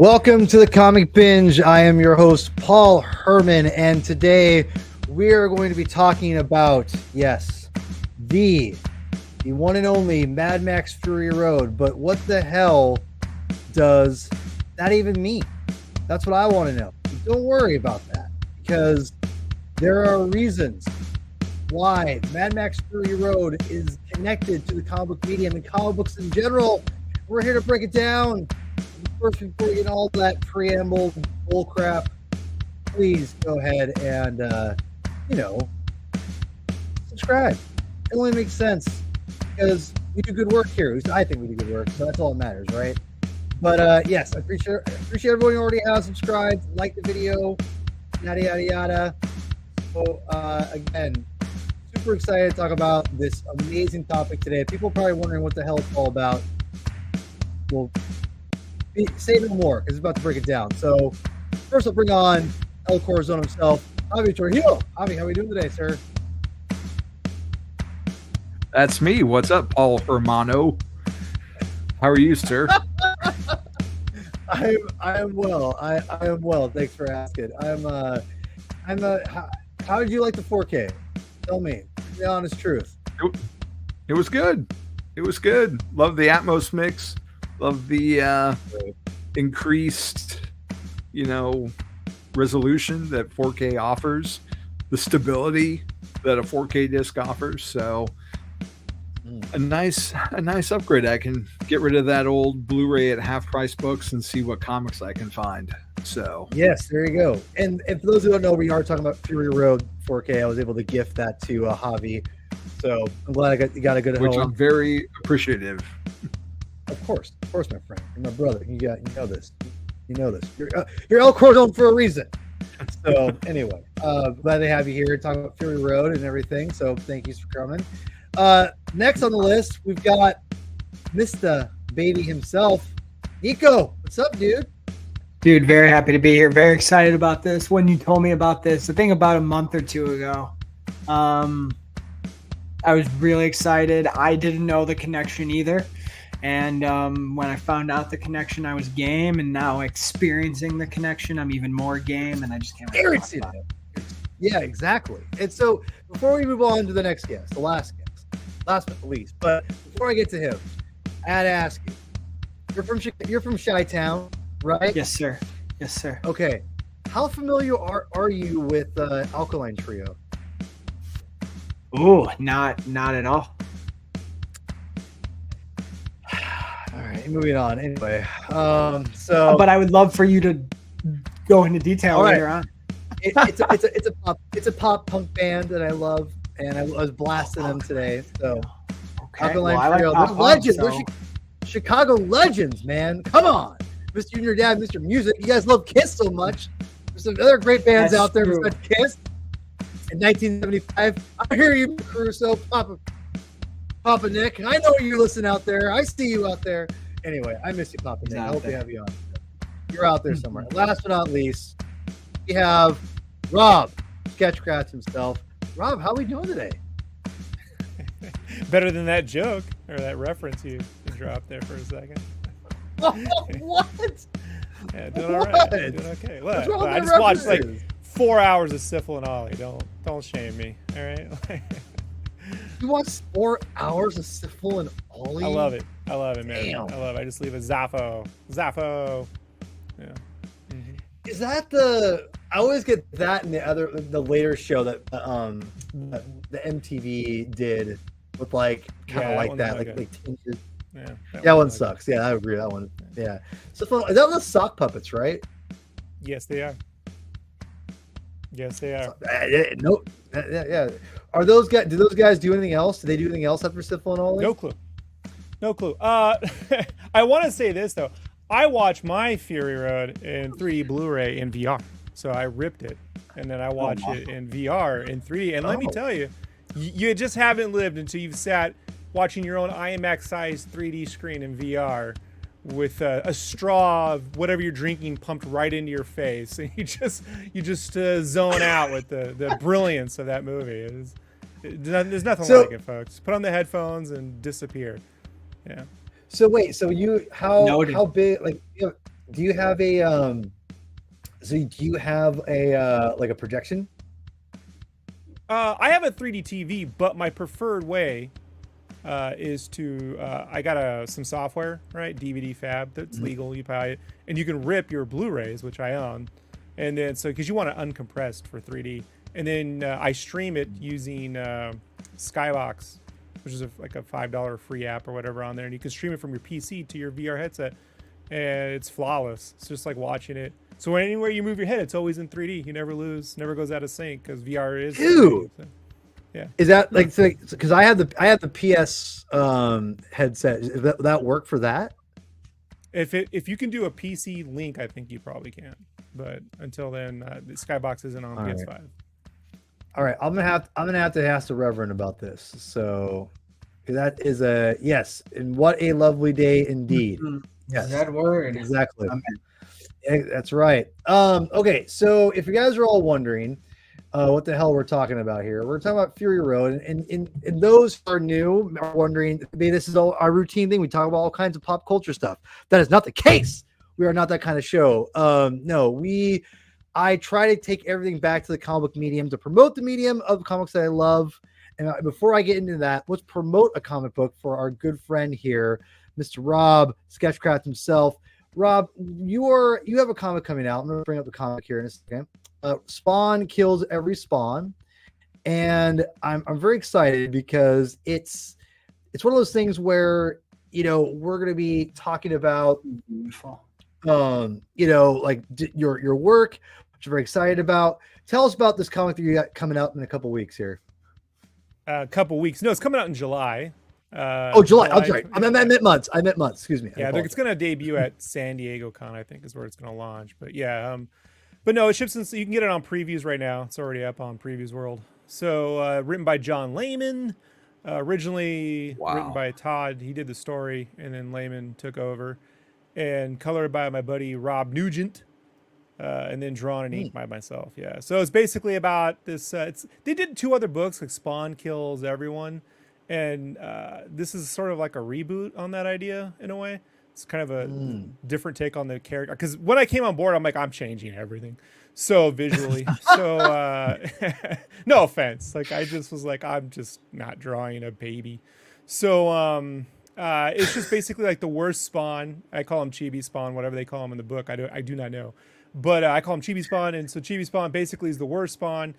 Welcome to the Comic Binge. I am your host, Paul Herman, and today we are going to be talking about, yes, the one and only Mad Max Fury Road. But what the hell does that even mean? That's what I want to know. Don't worry about that, because there are reasons why Mad Max Fury Road is connected to the comic book medium and comic books in general. We're here to break it down. First, before we get all that preamble bullcrap, please go ahead and, subscribe. It only makes sense because we do good work here. I think we do good work, so that's all that matters, right? But yes, I appreciate everyone who already has subscribed, like the video, yada yada yada. So again, super excited to talk about this amazing topic today. People are probably wondering what the hell it's all about. Well, say no more because it's about to break it down. So first, I'll bring on El Corazon himself, Javi Trujillo. Javi, how are we doing today, sir? That's me. What's up, Paul Hermano? How are you, sir? I am well. I am well. Thanks for asking. How did you like the 4K? Tell me the honest truth. It was good. It was good. Love the Atmos mix. Love the increased, resolution that 4K offers. The stability that a 4K disc offers. So a nice upgrade. I can get rid of that old Blu-ray at half price books and see what comics I can find. So yes, there you go. And for those who don't know, we are talking about Fury Road 4K. I was able to gift that to Javi, so I'm glad you got a good which home. I'm very appreciative. Of course, my friend. You're my brother. You know this. You're El Corazon for a reason. So anyway, glad to have you here talking about Fury Road and everything. So thank you for coming. Next on the list, we've got Mr. Baby himself, Nico. What's up, dude? Dude, very happy to be here. Very excited about this. When you told me about this, I think about a month or two ago, I was really excited. I didn't know the connection either. And when I found out the connection, I was game. And now experiencing the connection, I'm even more game. And I just can't wait to talk about it. Yeah, exactly. And so before we move on to the next guest, the last guest, last but not least, but before I get to him, I had to ask you, you're from Chi-Town, right? Yes, sir. Yes, sir. Okay. How familiar are you with Alkaline Trio? Ooh, not at all. All right, moving on. Anyway, but I would love for you to go into detail later on. It's a pop punk band that I love, and I was blasting them today. So, okay. Alkaline Trio, they're legends. They're Chicago legends, man. Come on, Mr. Junior Dad, Mr. Music. You guys love Kiss so much. There's some other great bands out there besides Kiss. In 1975, I hear you, Caruso, Papa Nick. I know you listen out there. I see you out there. Anyway, I miss you, Papa Nick. I hope we have you on. You're out there somewhere. Last but not least, we have Rob, Sketchcraft himself. Rob, how are we doing today? Better than that joke or that reference you dropped there for a second. What? Yeah, doing all right. Doing okay. Look, I just watched like 4 hours of Syphil and Ollie. Don't shame me. All right. You watched 4 hours of Syphil and Ollie? I love it, man. Damn. I love it. I just leave a Zaffo. Yeah. Mm-hmm. Is that I always get that in the later show that the MTV did with like kind of like that, like tinges. Yeah, that one sucks. Yeah, I agree. That one. Yeah. So is that the sock puppets, right? Yes, they are. No. Yeah. Are those guys? Do those guys do anything else? Do they do anything else after Syphil and Ollie? No clue. I want to say this though. I watched my Fury Road in 3D Blu-ray in VR, so I ripped it, and then I watched it in VR in 3D. And let me tell you, you just haven't lived until you've sat watching your own IMAX-sized 3D screen in VR with a straw of whatever you're drinking pumped right into your face, and you just zone out with the brilliance of that movie. There's nothing like it, folks. Put on the headphones and disappear. Yeah. So wait, so how big? Like, Do you have a So do you have a like a projection? I have a 3D TV, but my preferred way is to I got some software, right? DVD Fab that's legal. You buy it, and you can rip your Blu-rays, which I own, and then so because you want it uncompressed for 3D, and then I stream it using Skybox, which is like a $5 free app or whatever on there, and you can stream it from your PC to your VR headset, and it's flawless. It's just like watching it. So anywhere you move your head, it's always in 3D. You never lose, never goes out of sync because VR is. Dude. 3D, so. Yeah. Is that like because I have the PS headset? Does that work for that? If you can do a PC link, I think you probably can. But until then, the Skybox isn't on PS5. All right, I'm gonna have to ask the Reverend about this. So that is a yes, and what a lovely day indeed. Yes, that word exactly. That's right. Okay, so if you guys are all wondering what the hell we're talking about here, we're talking about Fury Road, and those who are new are wondering, maybe this is all our routine thing. We talk about all kinds of pop culture stuff. That is not the case. We are not that kind of show. No, I try to take everything back to the comic book medium to promote the medium of comics that I love. And before I get into that, let's promote a comic book for our good friend here, Mr. Rob Sketchcraft himself. Rob, you have a comic coming out. I'm going to bring up the comic here in a second. Spawn Kills Every Spawn, and I'm very excited because it's one of those things where we're going to be talking about like your work, which I'm very excited about. Tell us about this comic that you got coming out in a couple weeks here. A couple weeks. No, it's coming out in July. July. I'm sorry. I meant months. Excuse me. Yeah, it's going to debut at San Diego Con, I think, is where it's going to launch. But yeah, but no, it ships in, so you can get it on previews right now. It's already up on Previews World. So written by John Layman, originally written by Todd. He did the story, and then Layman took over, and colored by my buddy Rob Nugent, and then drawn and inked by myself. Yeah, so it's basically about this. They did 2 other books, like Spawn Kills Everyone. And this is sort of like a reboot on that idea in a way. It's kind of a different take on the character. Because when I came on board, I'm like, I'm changing everything. So visually. So no offense. Like I just was like, I'm just not drawing a baby. So it's just basically like the worst Spawn. I call him Chibi Spawn, whatever they call him in the book. I do not know. But I call him Chibi Spawn. And so Chibi Spawn basically is the worst Spawn.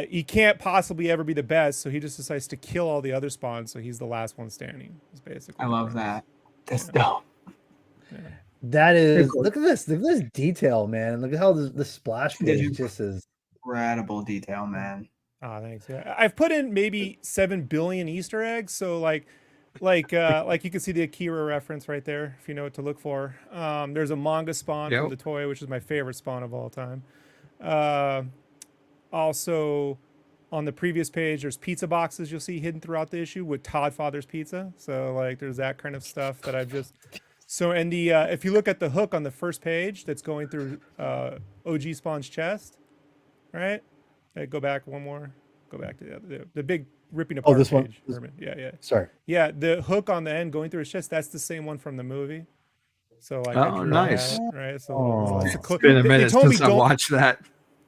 He can't possibly ever be the best, so he just decides to kill all the other spawns, so he's the last one standing. Is basically. I love that. That's dope. Yeah. That is. Cool. Look at this detail, man. Look at how the splash page just is incredible detail, man. Oh, thanks. Yeah, I've put in maybe 7 billion Easter eggs, so like you can see the Akira reference right there if you know what to look for. There's a manga spawn from the toy, which is my favorite spawn of all time. Also, on the previous page, there's pizza boxes you'll see hidden throughout the issue with Todd Father's Pizza. So, like, there's that kind of stuff that I've just... So, and the if you look at the hook on the first page that's going through OG Spawn's chest, right? Go back one more. Go back to the big ripping apart this page. one? Yeah. Sorry. Yeah, the hook on the end going through his chest, that's the same one from the movie. So, like, nice. That, right? So, it's been a minute since I watched that.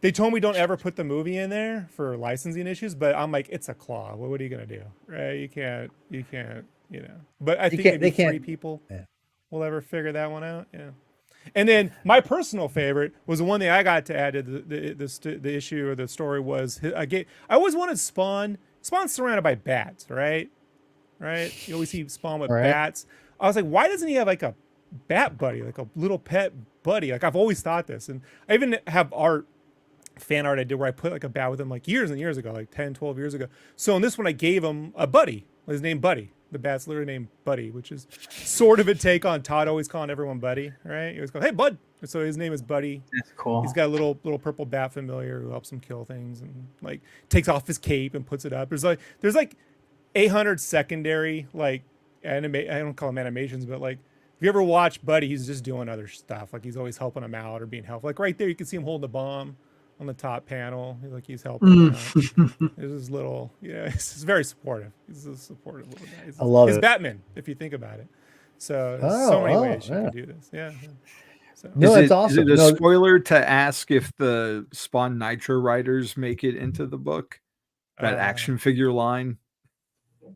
They told me don't ever put the movie in there for licensing issues, but I'm like, it's a claw. What are you gonna do, right? You can't, But I think maybe 3 people will ever figure that one out. Yeah. And then my personal favorite was the one that I got to add to the issue or the story was I always wanted Spawn. Spawn's surrounded by bats, right? You always see Spawn with bats. I was like, why doesn't he have like a bat buddy, like a little pet buddy? Like I've always thought this, and I even have fan art I did where I put like a bat with him like years and years ago, like 10, 12 years ago. So in this one, I gave him a buddy. His name Buddy. The bat's literally named Buddy, which is sort of a take on Todd always calling everyone Buddy, right? He always goes, hey, Bud. So his name is Buddy. That's cool. He's got a little purple bat familiar who helps him kill things and like takes off his cape and puts it up. There's like 800 secondary like I don't call them animations, but like if you ever watch Buddy, he's just doing other stuff. Like he's always helping him out or being helpful. Like right there, you can see him holding the bomb on the top panel. Like he's helping him out. There's his little, he's very supportive. He's a supportive little guy. I love it. He's Batman, if you think about it. So there's so many ways you can do this. Yeah. So No, is that's it awesome. is it a No, spoiler to ask if the Spawn Nitro riders make it into the book? That action figure line?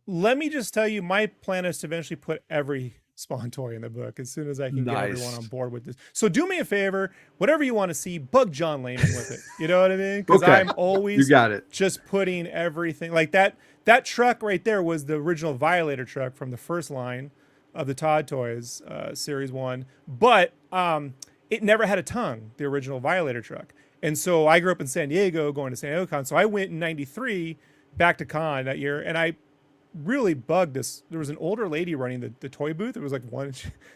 let me just tell you, my plan is to eventually put every Spawn toy in the book as soon as I can get everyone on Nice. board with this. So do me a favor, whatever you want to see, bug John Layman with it. You know what I mean? Because Okay. I'm You always got it. just putting everything like that. That truck right there was the original Violator truck from the first line of the Todd Toys Series 1, but it never had a tongue, the original Violator truck. And so I grew up in San Diego, going to San Diego Con. So I went in '93 back to con that year, and I really bugged this. There was an older lady running the toy booth. It was like one.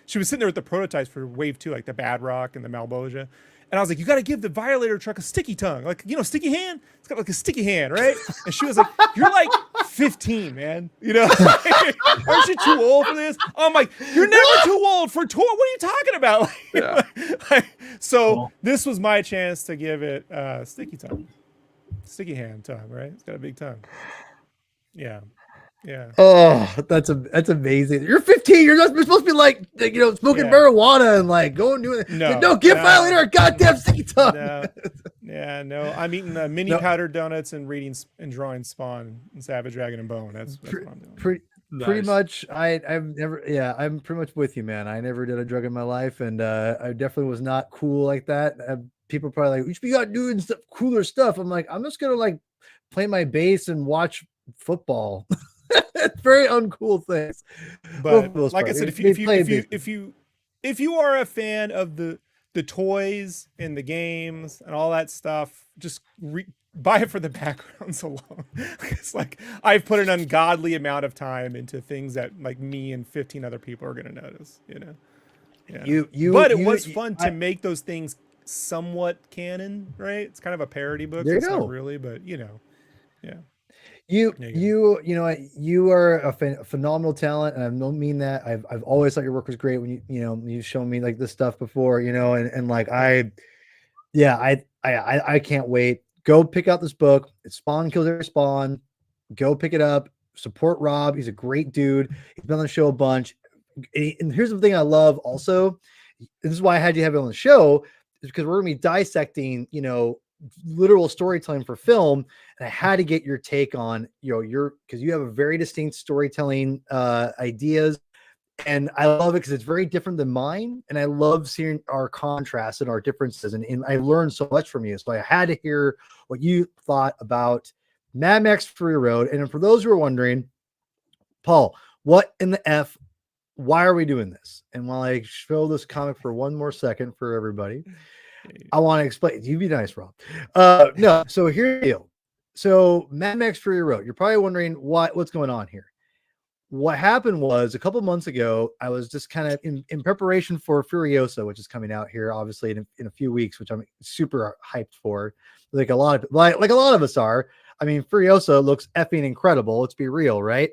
She was sitting there with the prototypes for Wave 2, like the Bad Rock and the Malboja. And I was like, you got to give the Violator truck a sticky tongue. Like, you know, sticky hand? It's got like a sticky hand, right? And she was like, you're like 15, man. You know, aren't you too old for this? I'm like, you're never too old for toy. What are you talking about? Yeah. So this was my chance to give it sticky tongue. Sticky hand tongue, right? It's got a big tongue. Yeah. Yeah. oh, that's amazing. You're 15. You're supposed to be like, you know, smoking marijuana and like going doing it. No, give Violator a goddamn sticky tongue. No. Yeah, no. I'm eating mini powdered donuts and reading and drawing Spawn and Savage Dragon and Bone. That's what I'm doing. Pretty much. I'm pretty much with you, man. I never did a drug in my life, and I definitely was not cool like that. People are probably like, you should be out doing cooler stuff. I'm like, I'm just gonna like play my bass and watch football. It's very uncool things. But like I said, if you are a fan of the toys and the games and all that stuff, just buy it for the backgrounds alone. It's like I've put an ungodly amount of time into things that like me and 15 other people are going to notice. You know. Yeah. But it was fun to make those things somewhat canon, right? It's kind of a parody book. So it's not really, but you know, yeah. You are a phenomenal talent, and I don't mean that. I've always thought your work was great when you've shown me like this stuff before, and like I can't wait. Go pick out this book. It's Spawn Kills Every Spawn. Go pick it up. Support Rob. He's a great dude. He's been on the show a bunch. And here's the thing I love also. This is why I had you have it on the show, is because we're gonna be dissecting, literal storytelling for film, and I had to get your take on because you have a very distinct storytelling ideas, and I love it because it's very different than mine, and I love seeing our contrasts and our differences, and I learned so much from you. So I had to hear what you thought about Mad Max Fury Road. And for those who are wondering, Paul, what in the F, why are we doing this? And while I show this comic for one more second for everybody, I want to explain. You be nice, Rob. No, so here's the deal. So Mad Max Fury Road, you're probably wondering what's going on here. What happened was a couple months ago, I was just kind of in preparation for Furiosa, which is coming out here, obviously in a few weeks, which I'm super hyped for. Like a lot of us are. I mean, Furiosa looks effing incredible. Let's be real, right?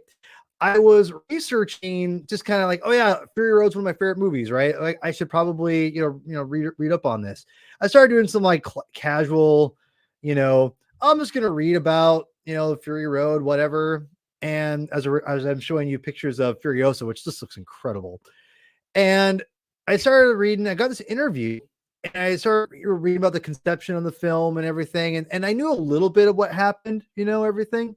I was researching, just kind of like, oh yeah, Fury Road's one of my favorite movies, right? Like I should probably, read up on this. I started doing some like casual, I'm just gonna read about, the Fury Road, whatever. And as I'm showing you pictures of Furiosa, which just looks incredible, and I started reading. I got this interview, and I started reading about the conception of the film and everything, and I knew a little bit of what happened, everything,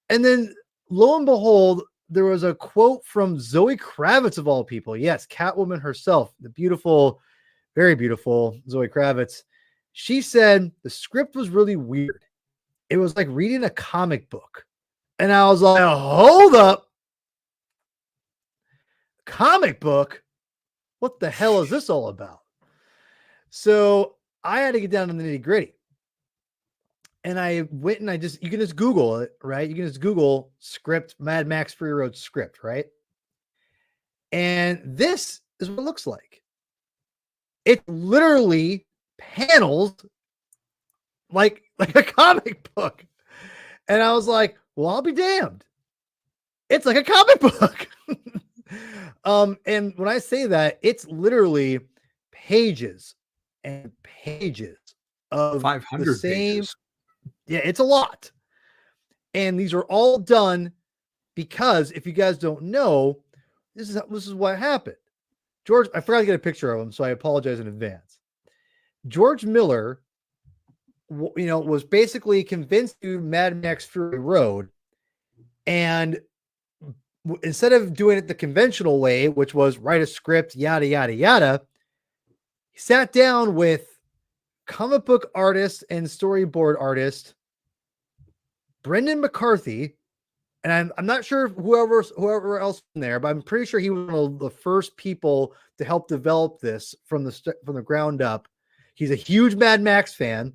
and then. Lo and behold, there was a quote from Zoe Kravitz of all people. Yes, Catwoman herself, the beautiful, very beautiful Zoe Kravitz. She said the script was really weird. It was like reading a comic book. And I was like, hold up. Comic book? What the hell is this all about? So I had to get down to the nitty gritty. And I went and you can just Google it, right? You can just Google script, Mad Max Fury Road script, right? And this is what it looks like. It literally panels like a comic book. And I was like, well, I'll be damned. It's like a comic book. And when I say that, it's literally pages and pages of 500 the same pages. Yeah, it's a lot. And these are all done because if you guys don't know, this is what happened. George, I forgot to get a picture of him, so I apologize in advance. George Miller, was basically convinced to do Mad Max Fury Road, and instead of doing it the conventional way, which was write a script, yada yada yada, he sat down with comic book artist and storyboard artist Brendan McCarthy, and I'm not sure if whoever else in there, but I'm pretty sure he was one of the first people to help develop this from the ground up. He's a huge Mad Max fan,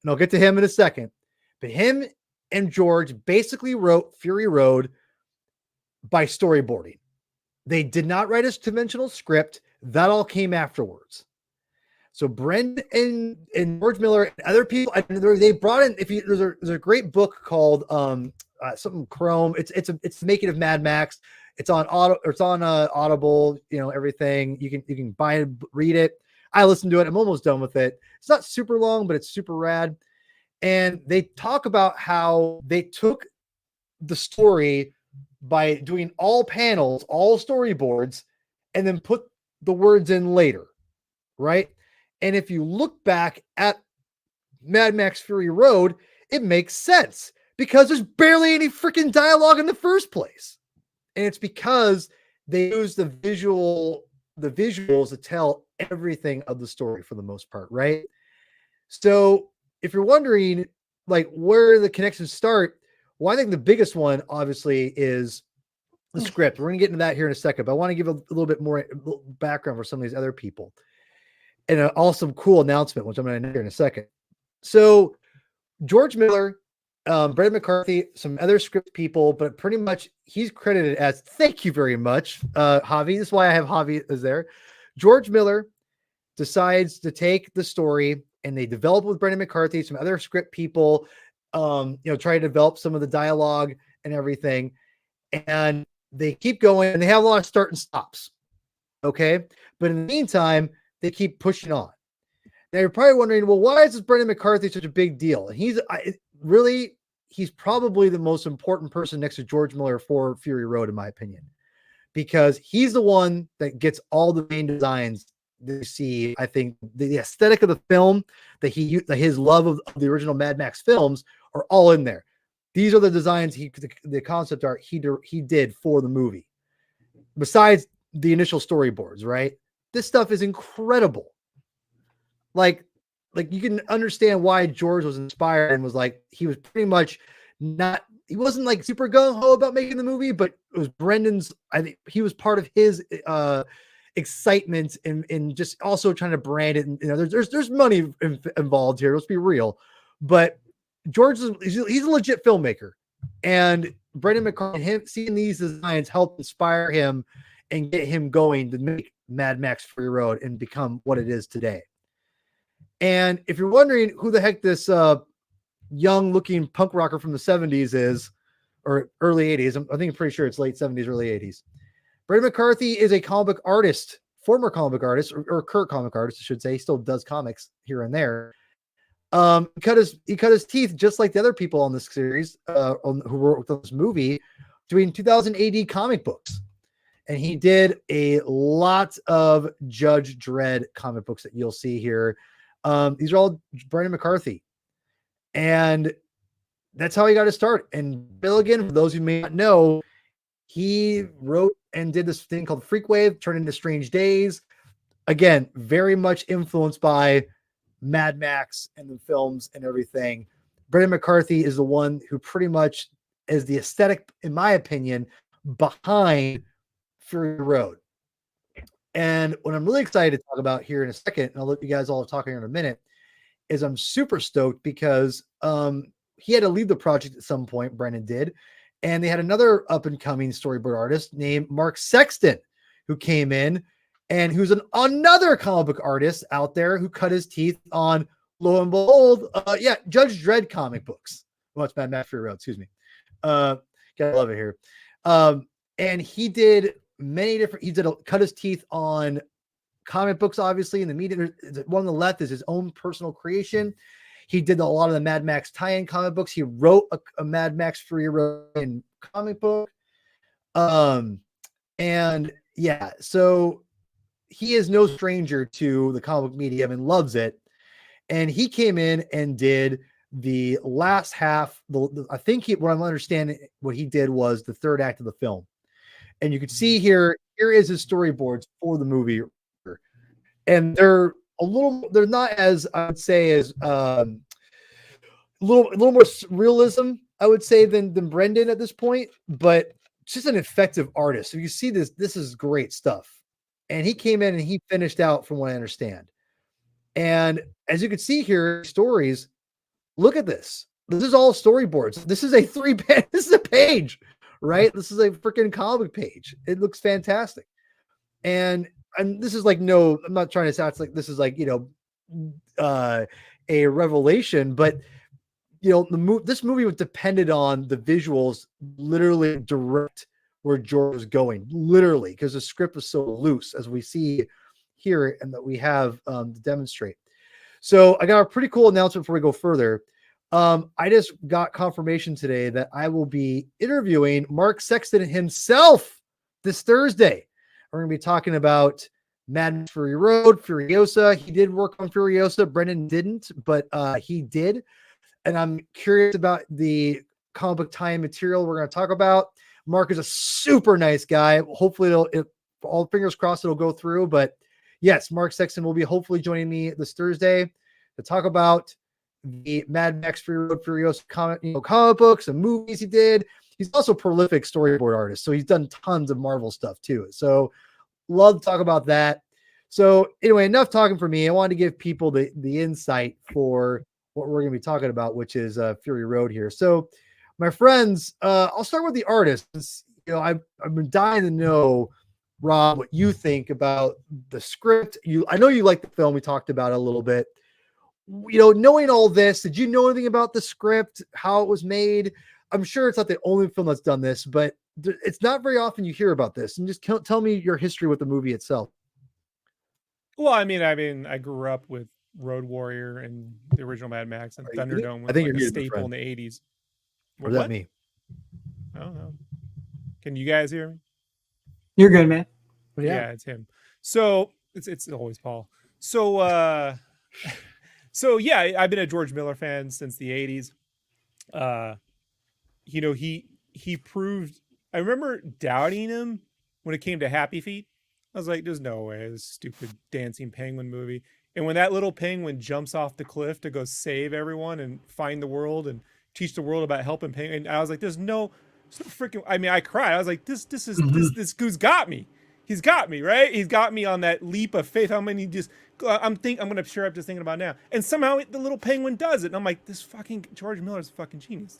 and I'll get to him in a second. But him and George basically wrote Fury Road by storyboarding. They did not write a conventional script. That all came afterwards. So Brendan and George Miller and other people, they brought in. There's a great book called something Chrome. It's making of Mad Max. It's on Audible. Everything you can buy and read it. I listened to it. I'm almost done with it. It's not super long, but it's super rad. And they talk about how they took the story by doing all panels, all storyboards, and then put the words in later, right? And if you look back at Mad Max Fury Road, it makes sense because there's barely any freaking dialogue in the first place. And it's because they use the visuals to tell everything of the story for the most part, right? So if you're wondering like where the connections start, well, I think the biggest one obviously is the script. We're going to get into that here in a second, but I want to give a little bit more background for some of these other people. And an awesome, cool announcement, which I'm going to hear in a second. So George Miller, Brendan McCarthy, some other script people, but pretty much he's credited as, thank you very much, Javi. This is why I have Javi as there. George Miller decides to take the story and they develop with Brendan McCarthy, some other script people, try to develop some of the dialogue and everything. And they keep going and they have a lot of start and stops. Okay. But in the meantime, they keep pushing on. Now you're probably wondering, well, why is this Brendan McCarthy such a big deal? And he's probably the most important person next to George Miller for Fury Road, in my opinion, because he's the one that gets all the main designs that you see. I think the aesthetic of the film, his love of the original Mad Max films are all in there. These are the designs the concept art he did for the movie. Besides the initial storyboards, right? This stuff is incredible. Like you can understand why George was inspired and was like, he was pretty much he wasn't like super gung-ho about making the movie, but it was Brendan's, I think he was part of his excitement in just also trying to brand it. And, there's money involved here. Let's be real. But George he's a legit filmmaker, and Brendan McCarthy, seeing these designs helped inspire him and get him going to make Mad Max Fury Road and become what it is today. And if you're wondering who the heck this young looking punk rocker from the 70s is, or early 80s, I'm pretty sure it's late 70s, early 80s. Brendan McCarthy is a comic book artist, former comic book artist, or current comic artist, I should say. He still does comics here and there. He cut his teeth just like the other people on this series, who worked on this movie, doing 2000 AD comic books. And he did a lot of Judge Dredd comic books that you'll see here. These are all Brendan McCarthy. And that's how he got his start. And Billigan, for those who may not know, he wrote and did this thing called Freakwave, turned into Strange Days. Again, very much influenced by Mad Max and the films and everything. Brendan McCarthy is the one who pretty much is the aesthetic, in my opinion, behind Fury Road. And what I'm really excited to talk about here in a second, and I'll let you guys all talk here in a minute, is I'm super stoked because he had to leave the project at some point, Brendan did, and they had another up-and-coming storyboard artist named Mark Sexton who came in and who's another comic book artist out there who cut his teeth on, lo and behold, Judge Dredd comic books. Well, it's Mad Max Fury Road, excuse me. Gotta love it here. And he did cut his teeth on comic books, obviously, in the media. One on the left is his own personal creation. He did a lot of the Mad Max tie-in comic books. He wrote a Mad Max Fury Road comic book. So he is no stranger to the comic medium and loves it. And he came in and did the last half. I think what I'm understanding, what he did was the third act of the film. And you can see here is his storyboards for the movie. And they're not as, I would say, as a little more realism, I would say, than Brendan at this point, but just an effective artist. So you see this is great stuff. And he came in and he finished out, from what I understand. And as you can see here, stories, look at this. This is all storyboards. This is a this is a page, right? This is a freaking comic page. It looks fantastic. And this is like, no, I'm not trying to sound like this is like, a revelation, but this movie was depended on the visuals literally direct where George was going, literally, because the script was so loose, as we see here and that we have to demonstrate. So I got a pretty cool announcement before we go further. I just got confirmation today that I will be interviewing Mark Sexton himself this Thursday. We're going to be talking about Mad Max Fury Road, Furiosa. He did work on Furiosa. Brendan didn't, but he did. And I'm curious about the comic book tie-in material we're going to talk about. Mark is a super nice guy. Hopefully, all fingers crossed, it'll go through. But yes, Mark Sexton will be hopefully joining me this Thursday to talk about the Mad Max Fury Road, Furiosa comic books and movies he did. He's also a prolific storyboard artist, so he's done tons of Marvel stuff too. So love to talk about that. So anyway, enough talking for me. I wanted to give people the insight for what we're going to be talking about, which is Fury Road here. So my friends, I'll start with the artists. I've been dying to know, Rob, what you think about the script. I know you like the film. We talked about it a little bit. Knowing all this, did you know anything about the script, how it was made? I'm sure it's not the only film that's done this, but it's not very often you hear about this. And just tell me your history with the movie itself. Well, I mean, I grew up with Road Warrior and the original Mad Max, and Thunderdome was like a staple in the 80s. What does that mean? I don't know. Can you guys hear me? You're good, man. Yeah, it's him. So it's always Paul. So so yeah, I've been a George Miller fan since the 80s. He proved. I remember doubting him when it came to Happy Feet. I was like, there's no way, this stupid dancing penguin movie. And when that little penguin jumps off the cliff to go save everyone and find the world and teach the world about helping penguin, I was like, there's no freaking. I mean, I cried. I was like, this goose got me. He's got me, right? He's got me on that leap of faith. How many just? I'm gonna sure up just thinking about now. And somehow the little penguin does it. And I'm like, this fucking George Miller's a fucking genius,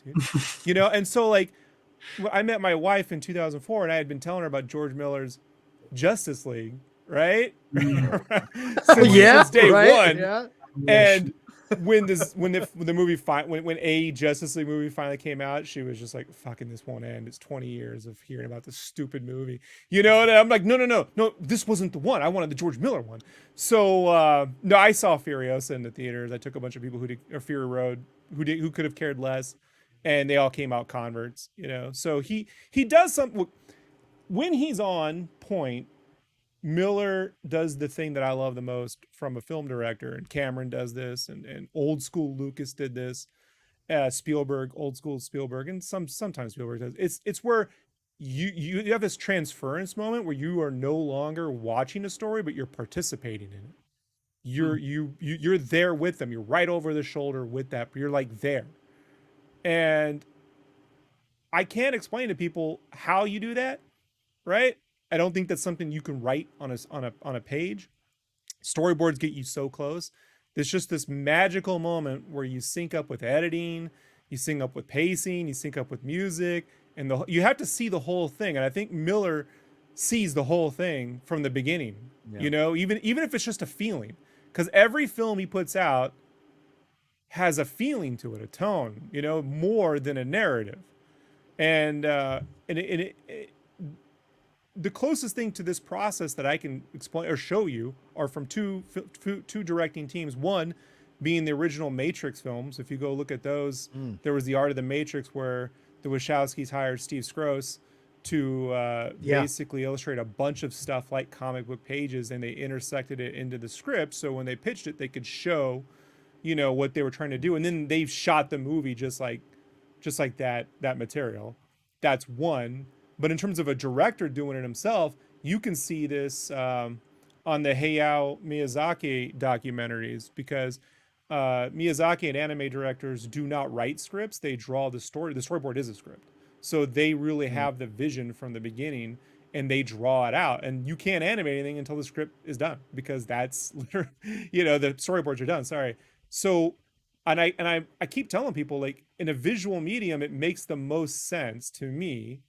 dude. And so like, I met my wife in 2004, and I had been telling her about George Miller's Justice League, right? Since day one. Yeah. And when the movie when a Justice League movie finally came out, she was just like, fucking, this won't end. It's 20 years of hearing about this stupid movie, and I'm like, no, this wasn't the one. I wanted the George Miller one. So no, I saw Furiosa in the theaters. I took a bunch of people or Fury Road who could have cared less, and they all came out converts. So he does something when he's on point. Miller does the thing that I love the most from a film director, and Cameron does this, and old school Lucas did this, Spielberg, old school Spielberg, and sometimes Spielberg does. It's where you have this transference moment where you are no longer watching a story, but you're participating in it. You're there with them. You're right over the shoulder with that. You're like there, and I can't explain to people how you do that, right? I don't think that's something you can write on a page. Storyboards get you so close. There's just this magical moment where you sync up with editing, you sync up with pacing, you sync up with music, and you have to see the whole thing. And I think Miller sees the whole thing from the beginning. Yeah. Even if it's just a feeling, because every film he puts out has a feeling to it, a tone, more than a narrative. And the closest thing to this process that I can explain or show you are from two directing teams. One being the original Matrix films. If you go look at those, there was The Art of the Matrix, where the Wachowskis hired Steve Skroce to Yeah. basically illustrate a bunch of stuff like comic book pages, and they intersected it into the script. So when they pitched it, they could show, what they were trying to do. And then they shot the movie just like that material. That's one. But in terms of a director doing it himself, you can see this on the Hayao Miyazaki documentaries, because Miyazaki and anime directors do not write scripts. They draw the story. The storyboard is a script. So they really have the vision from the beginning, and they draw it out. And you can't animate anything until the script is done, because that's literally, the storyboards are done. Sorry. So, and I keep telling people, like, in a visual medium, it makes the most sense to me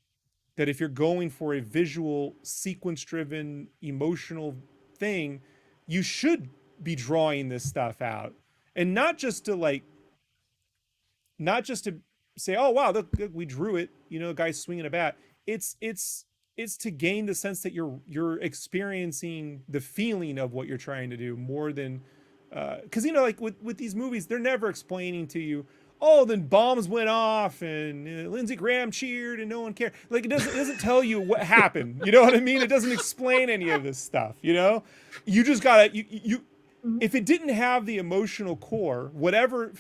that if you're going for a visual, sequence-driven, emotional thing, you should be drawing this stuff out, and not just to say, oh wow, look, we drew it, a guy swinging a bat. It's to gain the sense that you're experiencing the feeling of what you're trying to do, more than because like with these movies, they're never explaining to you, oh, then bombs went off and Lindsey Graham cheered and no one cared. Like, it doesn't tell you what happened. You know what I mean? It doesn't explain any of this stuff. You just gotta you if it didn't have the emotional core, whatever.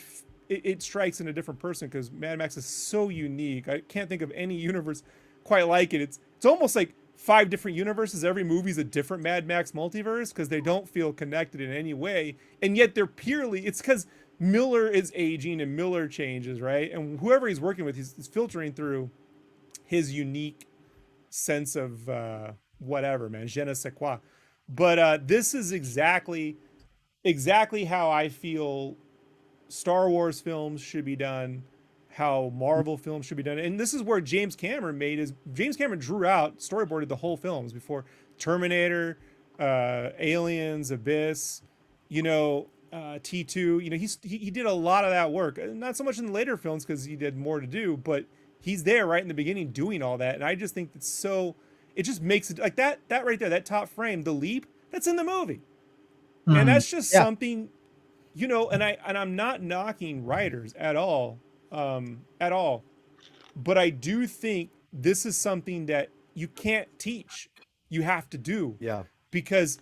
It strikes in a different person, because Mad Max is so unique. I can't think of any universe quite like it. It's almost like 5 different universes. Every movie's a different Mad Max multiverse, because they don't feel connected in any way, and yet they're purely. It's because Miller is aging and Miller changes, right? And whoever he's working with, he's filtering through his unique sense of whatever, man, je ne sais quoi. But this is exactly how I feel Star Wars films should be done, how Marvel films should be done. And this is where James Cameron drew out, storyboarded the whole films before Terminator, Aliens, Abyss, T2. He did a lot of that work. Not so much in the later films, because he did more to do, but he's there right in the beginning doing all that. And I just think it just makes it like that right there, that top frame, the leap, that's in the movie. Mm-hmm. And that's just something, and I'm not knocking writers at all. But I do think this is something that you can't teach. You have to do. Yeah. Because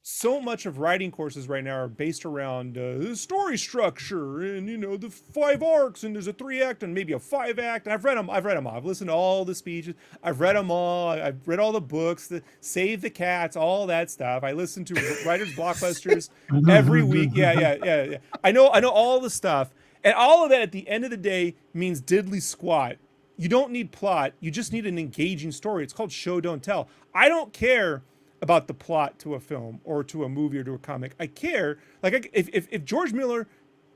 so much of writing courses right now are based around the story structure and, the 5 arcs, and there's a 3-act and maybe a 5-act. And I've read them all. I've listened to all the speeches. I've read them all. I've read all the books, the Save the Cats, all that stuff. I listen to Writers Blockbusters every week. Yeah. I know all the stuff. And all of that at the end of the day means diddly squat. You don't need plot. You just need an engaging story. It's called show, don't tell. I don't care about the plot to a film or to a movie or to a comic. I care, like, if George Miller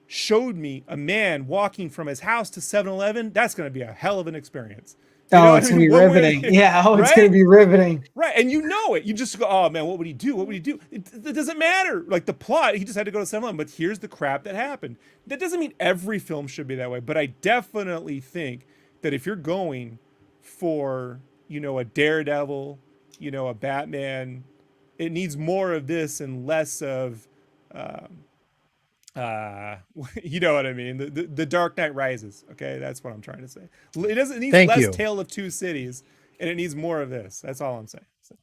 showed me a man walking from his house to 7-Eleven, that's going to be a hell of an experience. It's going to be riveting. Yeah, it's going to be riveting. Right, and it. You just go, oh man, what would he do? What would he do? It doesn't matter. Like, the plot, he just had to go to 7-Eleven, but here's the crap that happened. That doesn't mean every film should be that way, but I definitely think that if you're going for, a Daredevil, a Batman, it needs more of this and less of, you know what I mean? The Dark Knight Rises. Okay, that's what I'm trying to say. It needs less Tale of Two Cities, and it needs more of this. That's all I'm saying. So.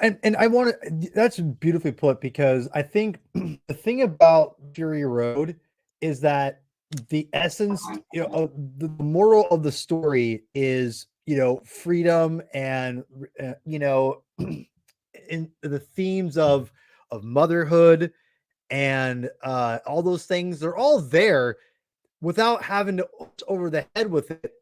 And I want to. That's beautifully put, because I think the thing about Fury Road is that the essence, the moral of the story is, freedom and, in the themes of motherhood and all those things. They're all there without having to over the head with it.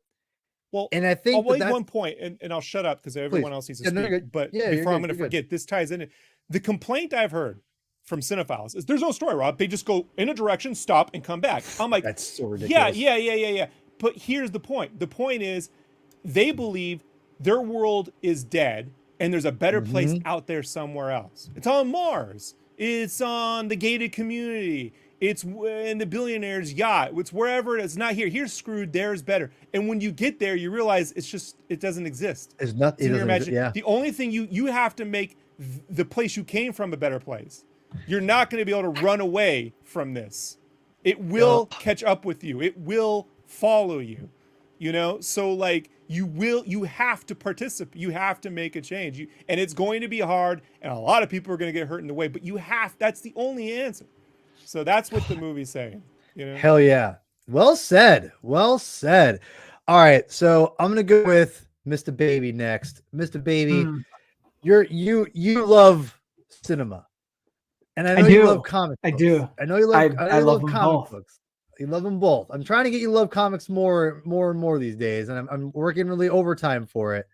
Well, and I think I'll make one point, and I'll shut up because everyone else needs to speak. But before I'm going to forget, this ties in. The complaint I've heard from cinephiles is there's no story, Rob. They just go in a direction, stop, and come back. I'm like, that's so ridiculous. Yeah. But here's the point. The point is, they believe their world is dead, and there's a better place out there somewhere else. It's on Mars. It's on the gated community. It's in the billionaire's yacht. It's wherever it is. Not here. Here's screwed. There's better. And when you get there, you realize it doesn't exist. It's not in your imagination. Yeah. The only thing you have to make the place you came from a better place. You're not going to be able to run away from this. It will catch up with you. It will follow you. So, like, you have to participate. You have to make a change. And it's going to be hard, and a lot of people are going to get hurt in the way. But that's the only answer. So that's what the movie's saying. You know. Hell yeah. Well said. Well said. All right. So I'm gonna go with Mr. Baby next. Mr. Baby, you love cinema. And I know you love comic books. I do. I know you love I love them comic both. books. You love them both. I'm trying to get you to love comics more and more these days, and I'm working really overtime for it.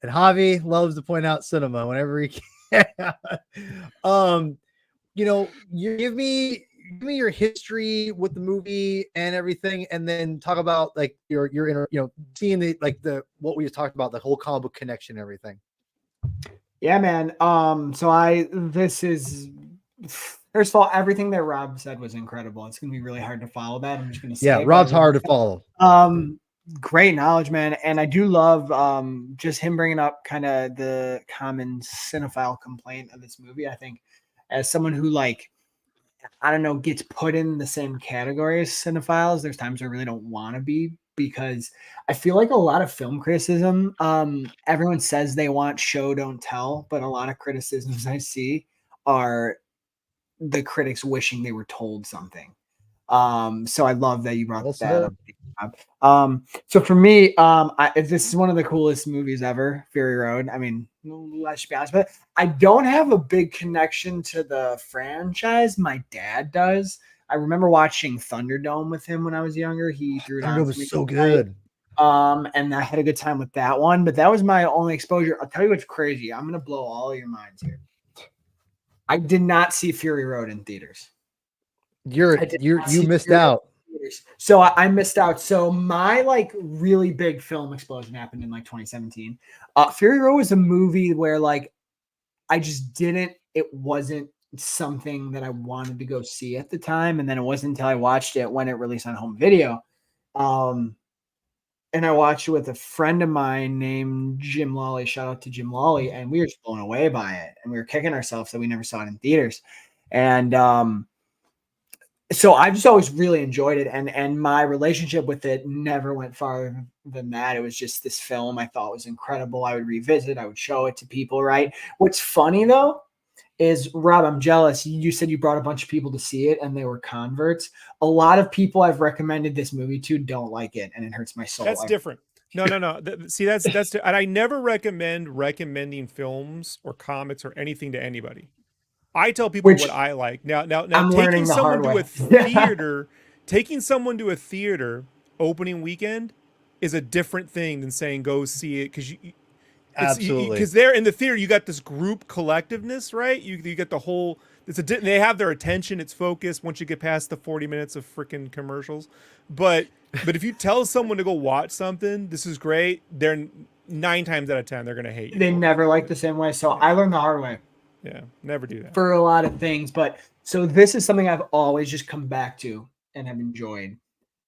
And Javi loves to point out cinema whenever he can. You know, you give me your history with the movie and everything, and then talk about like your inner, you know, seeing the what we just talked about, the whole comic book connection and everything. Yeah, man. First of all, everything that Rob said was incredible. It's gonna be really hard to follow that. I'm just gonna say, yeah, Rob's hard to follow. Great knowledge, man. And I do love just him bringing up kind of the common cinephile complaint of this movie. I think as someone who, like, I don't know, gets put in the same category as cinephiles, there's times I really don't want to be, because I feel like a lot of film criticism, everyone says they want show, don't tell, but a lot of criticisms I see are the critics wishing they were told something. So I love that you brought that up. So for me, this is one of the coolest movies ever, Fury Road. I mean, I should be honest, but I don't have a big connection to the franchise. My dad does. I remember watching Thunderdome with him when I was younger. He threw it on. Thunderdome was so good. And I had a good time with that one, but that was my only exposure. I'll tell you what's crazy. I'm gonna blow all your minds here. I did not see Fury Road in theaters. You missed out. So I missed out. So my like really big film explosion happened in like 2017. Fury Road was a movie where like it wasn't something that I wanted to go see at the time. And then it wasn't until I watched it when it released on home video. And I watched it with a friend of mine named Jim Lawley. Shout out to Jim Lawley. And we were just blown away by it. And we were kicking ourselves that we never saw it in theaters. And so I've just always really enjoyed it. And my relationship with it never went farther than that. It was just this film I thought was incredible. I would revisit, I would show it to people, right? What's funny though is, Rob, I'm jealous. You said you brought a bunch of people to see it and they were converts. A lot of people I've recommended this movie to don't like it, and it hurts my soul. That's different. No. See, that's and I never recommending films or comics or anything to anybody. I tell people what I like. Now taking someone to a theater, taking someone to a theater opening weekend is a different thing than saying go see it, because absolutely, because they're in the theater, you got this group collectiveness, right? You get the whole. They have their attention, it's focused once you get past the 40 minutes of freaking commercials. But if you tell someone to go watch something, this is great, they're 9 times out of 10 they're gonna hate you. They never like the same way. So I learned the hard way. Yeah, never do that for a lot of things. But so this is something I've always just come back to and have enjoyed.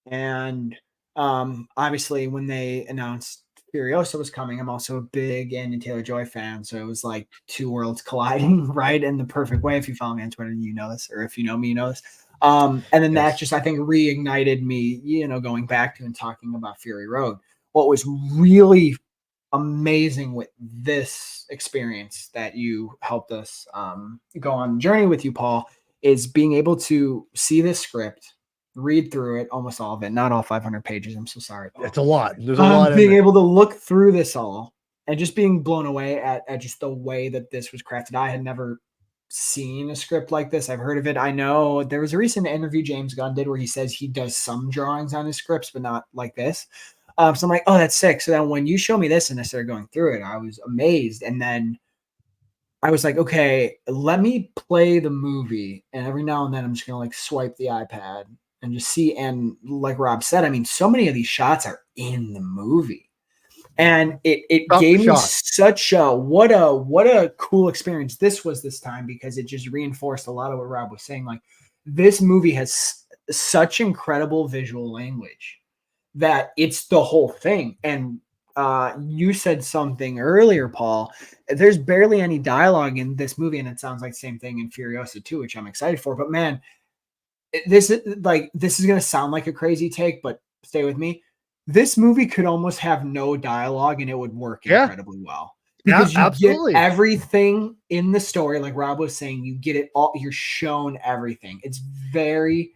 And obviously when they announced Furiosa was coming, I'm also a big Anya Taylor-Joy fan. So it was like two worlds colliding, right? In the perfect way. If you follow me on Twitter, you know this, or if you know me, you know this. And then that just, I think, reignited me, going back to and talking about Fury Road. What was really amazing with this experience that you helped us go on the journey with you, Paul, is being able to see this script, read through it, almost all of it, not all 500 pages. I'm so sorry. It's a lot. There's a lot. Being able to look through this all and just being blown away at just the way that this was crafted. I had never seen a script like this. I've heard of it. I know there was a recent interview James Gunn did where he says he does some drawings on his scripts, but not like this. So I'm like, oh, that's sick. So then when you show me this and I started going through it, I was amazed. And then I was like, okay, let me play the movie. And every now and then I'm just going to like swipe the iPad and just see. And like Rob said, I mean, so many of these shots are in the movie. And it gave me such what a cool experience this was this time, because it just reinforced a lot of what Rob was saying. Like, this movie has such incredible visual language that it's the whole thing. And you said something earlier, Paul, there's barely any dialogue in this movie, and it sounds like the same thing in Furiosa 2, which I'm excited for. But man, this is going to sound like a crazy take, but stay with me. this movie could almost have no dialogue and it would work Yeah. incredibly well. Because Yeah, you absolutely. get everything in the story, like Rob was saying, you get it all, you're shown everything. It's very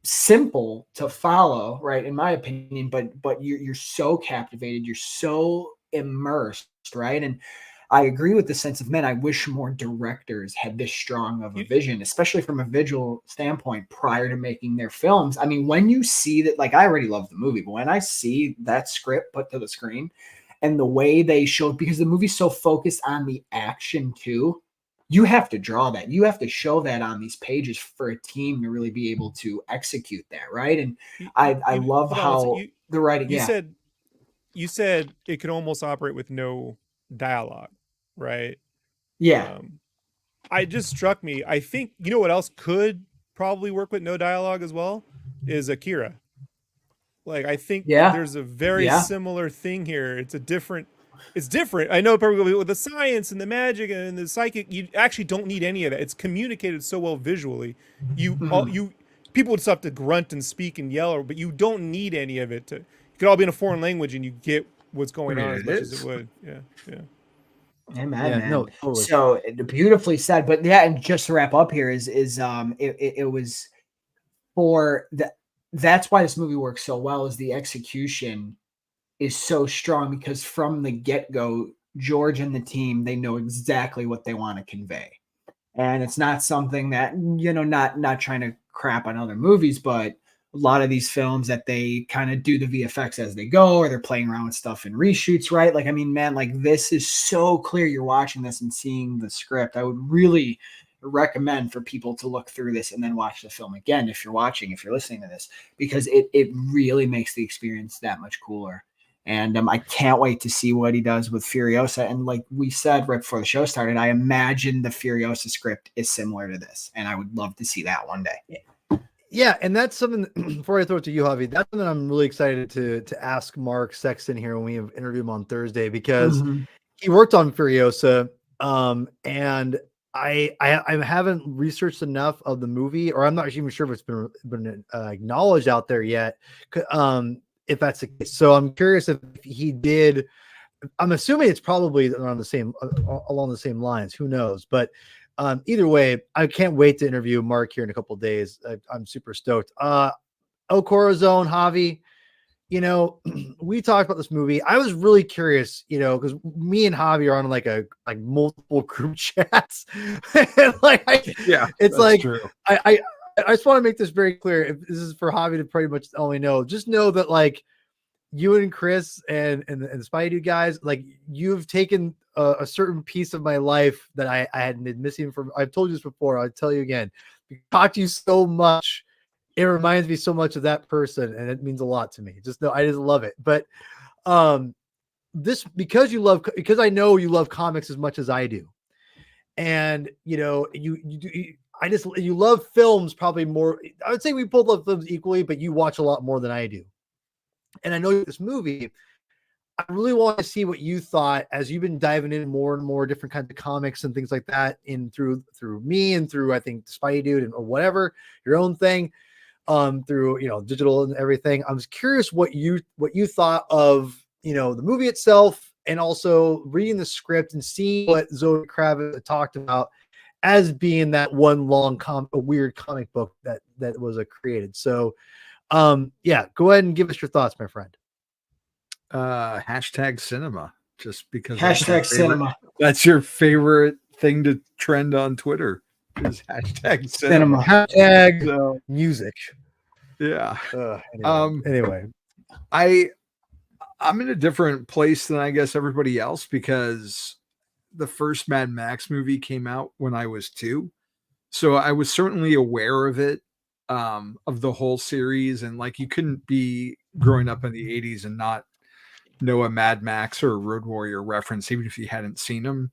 simple to follow, right? In my opinion, but you're so captivated, you're so immersed, right? And I agree with the sense of men. I wish more directors had this strong of a You, vision, especially from a visual standpoint prior to making their films. I mean, when you see that, like I already love the movie, but when I see that script put to the screen and the way they showed, because the movie's so focused on the action too, you have to draw that. You have to show that on these pages for a team to really be able to execute that, right? And I love hold on one second. how the writing, You yeah. said you said it could almost operate with no dialogue, right? Yeah. I just struck me. I think you know what else could probably work with no dialogue as well is Akira. Like I think Yeah. there's a very Yeah. similar thing here. It's different. I know probably with the science and the magic and the psychic, you actually don't need any of that. It's communicated so well visually. You people would still have to grunt and speak and yell, but you don't need any of it to. It could all be in a foreign language and you get what's going on as much as it would. Yeah, yeah. Amen, Yeah, man. no, totally. So beautifully said. But yeah, and just to wrap up here it was for that. That's why this movie works so well. Is the execution is so strong because from the get go, George and the team they know exactly what they want to convey, and it's not something that not trying to crap on other movies, but a lot of these films that they kind of do the VFX as they go, or they're playing around with stuff in reshoots, right? Like, I mean, man, like this is so clear. You're watching this and seeing the script. I would really recommend for people to look through this and then watch the film again if you're listening to this, because it really makes the experience that much cooler. And I can't wait to see what he does with Furiosa. And like we said right before the show started, I imagine the Furiosa script is similar to this, and I would love to see that one day. Yeah, and that's something before I throw it to you, Javi, that's something I'm really excited to ask Mark Sexton here when we interview him on Thursday, because he worked on Furiosa, and I haven't researched enough of the movie, or I'm not even sure if it's been acknowledged out there yet, if that's the case. So I'm curious if he did. I'm assuming it's probably along the same lines. Who knows? But either way, I can't wait to interview Mark here in a couple of days. I'm super stoked. El Corazon, Javi, we talked about this movie. I was really curious, because me and Javi are on like multiple group chats. And it's like, true. I just want to make this very clear. If this is for Javi to pretty much only know, just know that like you and Chris and the Spidey Dude guys, like you've taken a certain piece of my life that I had been missing from. I've told you this before. I'll tell you again. We talked to you so much. It reminds me so much of that person, and it means a lot to me. Just know I just love it. But because I know you love comics as much as I do, and you love films probably more. I would say we both love films equally, but you watch a lot more than I do. And I know this movie, I really want to see what you thought as you've been diving in more and more different kinds of comics and things like that through me and through, I think, Spidey Dude or whatever, your own thing, through, digital and everything. I was curious what you thought of, the movie itself, and also reading the script and seeing what Zoe Kravitz talked about as being that one long, a weird comic book that was created. So, yeah, go ahead and give us your thoughts, my friend. Hashtag cinema, just because hashtag cinema. That's your favorite thing to trend on Twitter is hashtag cinema. Hashtag music. Yeah. Anyway, I'm in a different place than I guess everybody else, because the first Mad Max movie came out when I was 2. So I was certainly aware of it, of the whole series. And like, you couldn't be growing up in the 80s and not know a Mad Max or a Road Warrior reference, even if you hadn't seen them.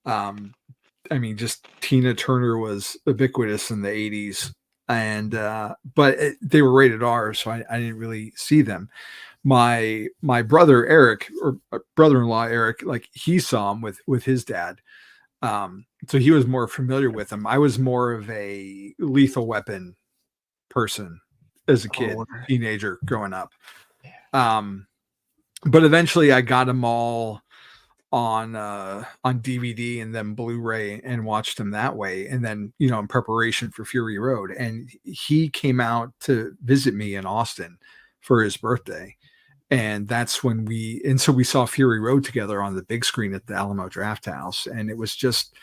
I mean, just Tina Turner was ubiquitous in the 80s, and but they were rated R, so I didn't really see them. My brother Eric, or brother-in-law Eric, like he saw them with his dad, so he was more familiar with them. I was more of a Lethal Weapon person as a kid, teenager growing up. But eventually I got them all on DVD and then Blu-ray and watched them that way. And then, you know, in preparation for Fury Road. And he came out to visit me in Austin for his birthday. And that's when so we saw Fury Road together on the big screen at the Alamo Draft House. And it was just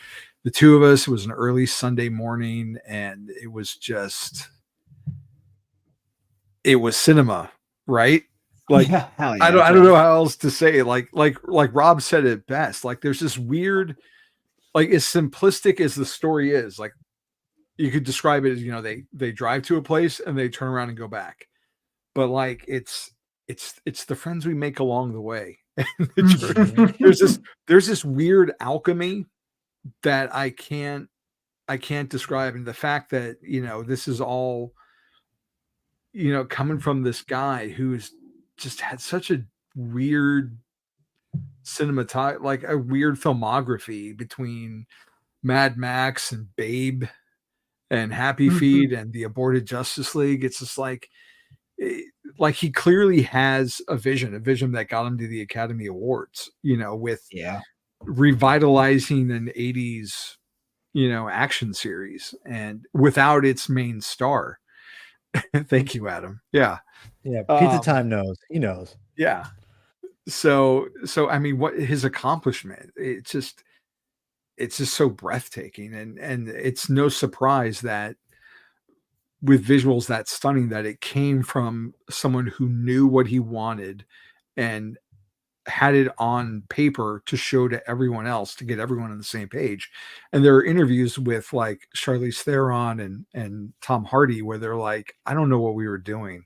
the two of us. It was an early Sunday morning, and it was cinema, right? Like, Yeah, hell yeah, I don't know how else to say it. Like Rob said it best. Like, there's this weird, like, as simplistic as the story is, like, you could describe it as, you know, they drive to a place and they turn around and go back. But like, it's the friends we make along the way. there's this weird alchemy that I can't describe. And the fact that, you know, this is all, you know, coming from this guy who's just had such a weird like a weird filmography between Mad Max and Babe and Happy Feet and the aborted Justice League. It's just like he clearly has a vision that got him to the Academy Awards, you know, with revitalizing an 80s, you know, action series, and without its main star. Thank you, Adam. Yeah. Pizza Time knows. He knows. Yeah. So I mean, what his accomplishment, it's just so breathtaking, and it's no surprise that with visuals that stunning that it came from someone who knew what he wanted and had it on paper to show to everyone else, to get everyone on the same page. And there are interviews with like Charlize Theron and Tom Hardy where they're like, I don't know what we were doing.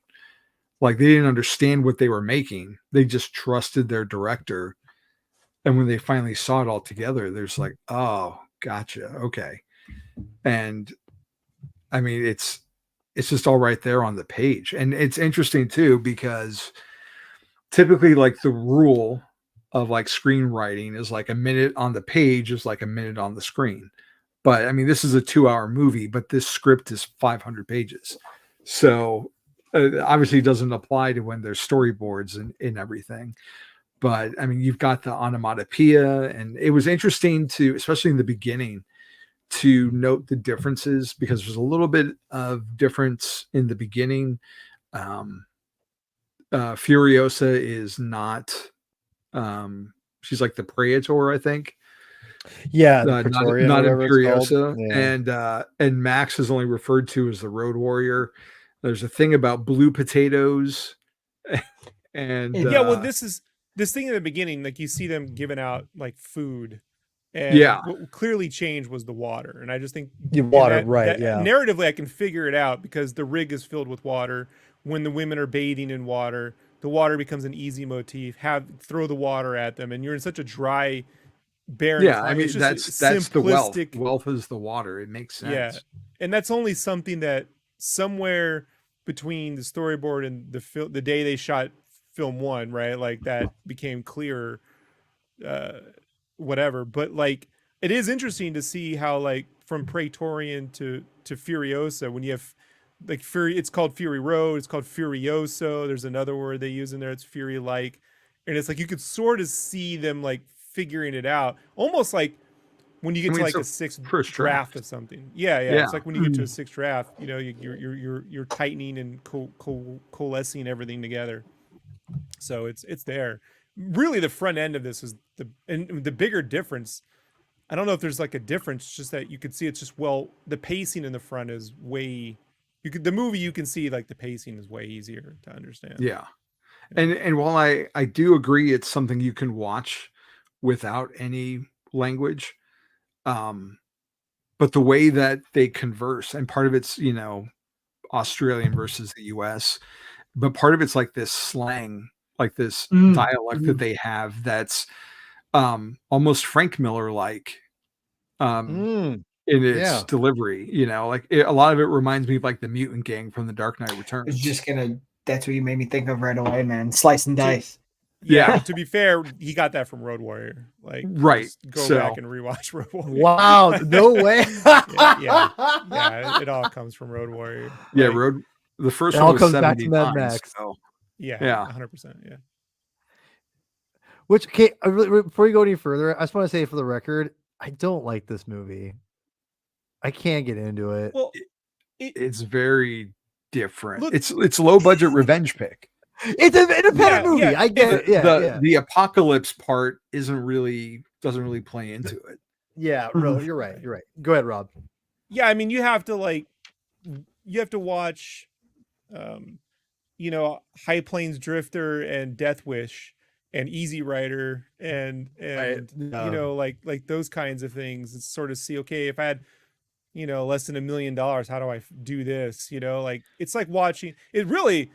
Like, they didn't understand what they were making. They just trusted their director. And when they finally saw it all together, there's like, oh, gotcha. Okay. And I mean, it's just all right there on the page. And it's interesting too, because typically, like, the rule of like screenwriting is like a minute on the page is like a minute on the screen. But I mean, this is a 2-hour movie, but this script is 500 pages. So obviously it doesn't apply to when there's storyboards and everything. But I mean, you've got the onomatopoeia, and it was interesting to, especially in the beginning, to note the differences, because there's a little bit of difference in the beginning. Furiosa is not, she's like the Praetor, I think. Yeah, not in Furiosa. Yeah. And Max is only referred to as the Road Warrior. There's a thing about blue potatoes. And well, this thing in the beginning, like, you see them giving out like food, and what clearly changed was the water. And I just think narratively I can figure it out, because the rig is filled with water. When the women are bathing in water, the water becomes an easy motif. Throw the water at them, and you're in such a dry, barren climate. I mean, that's the wealth. Wealth is the water. It makes sense. Yeah, and that's only something that somewhere between the storyboard and the day they shot film 1, right? Like, that became clearer, whatever. But like, it is interesting to see how, like, from Praetorian to Furiosa, when you have like Fury, it's called Fury Road, it's called Furioso. There's another word they use in there, it's Fury like. And it's like, you could sort of see them like figuring it out, almost like when you get to like the 6th draft of something. Yeah. It's like when you get to a 6th draft, you know, you're tightening and coalescing everything together. So it's there. Really, the front end of this is the bigger difference. I don't know if there's like a difference, just that you could see it's just, well, the pacing in the front is way. The movie, you can see like the pacing is way easier to understand. Yeah. And while I do agree it's something you can watch without any language, but the way that they converse, and part of it's, you know, Australian versus the US, but part of it's like this slang, like this dialect that they have that's almost Frank Miller like in its delivery, you know, like a lot of it reminds me of like the Mutant Gang from The Dark Knight Returns. That's what you made me think of right away, man. Slice and dice. Yeah. To be fair, he got that from Road Warrior. Like, right. Go back and rewatch Road Warrior. Wow, no way. yeah, it all comes from Road Warrior. Yeah, the first one was 79. Back to Mad Max. So. Yeah, Yeah. 100%. Yeah. Which, okay, before you go any further, I just want to say for the record, I don't like this movie. I can't get into it. Well, It's very different. Look- It's low budget revenge pick. It's an independent movie. yeah. I get it. Yeah, The apocalypse part doesn't really play into it. yeah. Bro, you're right. You're right. Go ahead, Rob. Yeah, I mean, you have to watch, High Plains Drifter and Death Wish and Easy Rider and like those kinds of things, and sort of see, okay, if I had less than $1 million, how do I do this? Like it's like watching it. Really,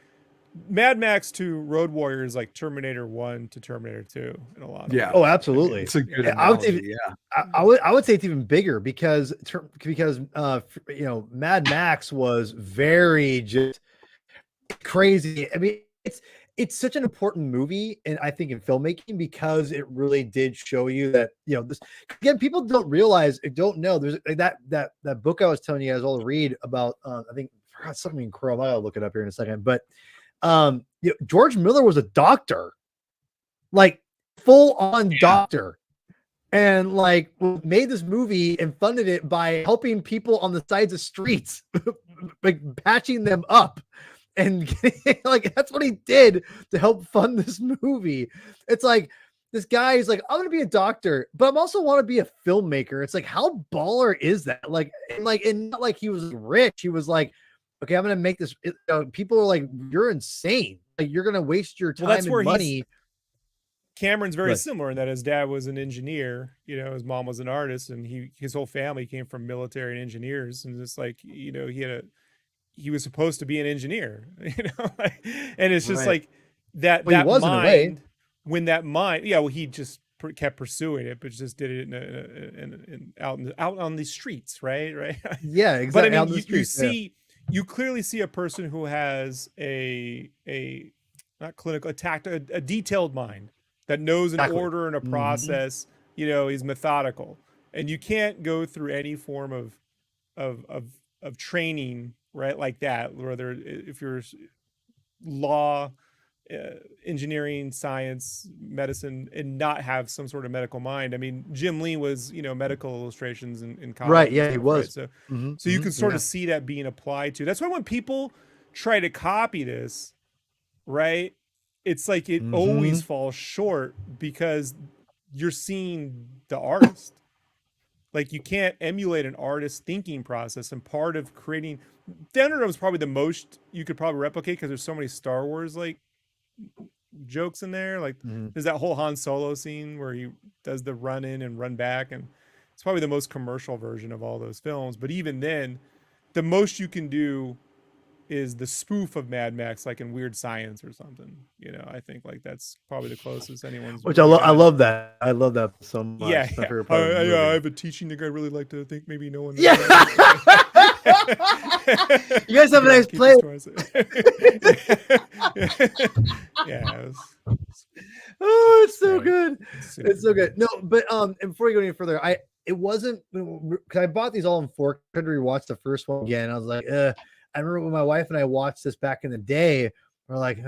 Mad Max 2 Road Warrior is like Terminator 1 to Terminator 2 in a lot of ways. Oh, absolutely. It's a good I would say, analogy, yeah. I would say it's even bigger because Mad Max was very just crazy. I mean, it's such an important movie, and I think in filmmaking, because it really did show you that this, again, people don't know there's like that book I was telling you guys all to read about. I think I forgot something in Chrome. I'll look it up here in a second, but George Miller was a doctor, like full on doctor, and like made this movie and funded it by helping people on the sides of streets, like patching them up. And like that's what he did to help fund this movie. It's like this guy is like, I'm gonna be a doctor, but I'm also want to be a filmmaker. It's like, how baller is that? And not like he was rich. He was like, okay, I'm gonna make this. People are like, you're insane. Like you're gonna waste your time and money. Cameron's very similar in that his dad was an engineer, his mom was an artist, and his whole family came from military and engineers, and it's like, he was supposed to be an engineer, and it's just like that. Well, that was mind, in a way. When that mind, he just kept pursuing it, but just did it out on the streets, right? Yeah, exactly. But I mean, you clearly see a person who has a not clinical, a detailed mind that knows an order and a process. He's methodical, and you can't go through any form of training, right, like that, whether if you're law, engineering, science, medicine, and not have some sort of medical mind. I mean, Jim Lee was medical illustrations in college, right? Yeah, he was. Right? So you can sort of see that being applied to. That's why when people try to copy this, right, it's like it always falls short because you're seeing the artist. Like you can't emulate an artist's thinking process, and part of creating Thunderdome is probably the most you could probably replicate because there's so many Star Wars like jokes in there. Like there's that whole Han Solo scene where he does the run in and run back, and it's probably the most commercial version of all those films. But even then, the most you can do is the spoof of Mad Max, like in Weird Science or something. I think like that's probably the closest anyone's. Which I love that. I love that so much. Yeah, I have a teaching degree. I really like to think maybe no one. Yeah. You guys have a nice play. Yeah. Oh, it's so good. It's so good. No, but and before we go any further, it wasn't because I bought these all in 4K to rewatch the first one again. I was like, I remember when my wife and I watched this back in the day. We're like,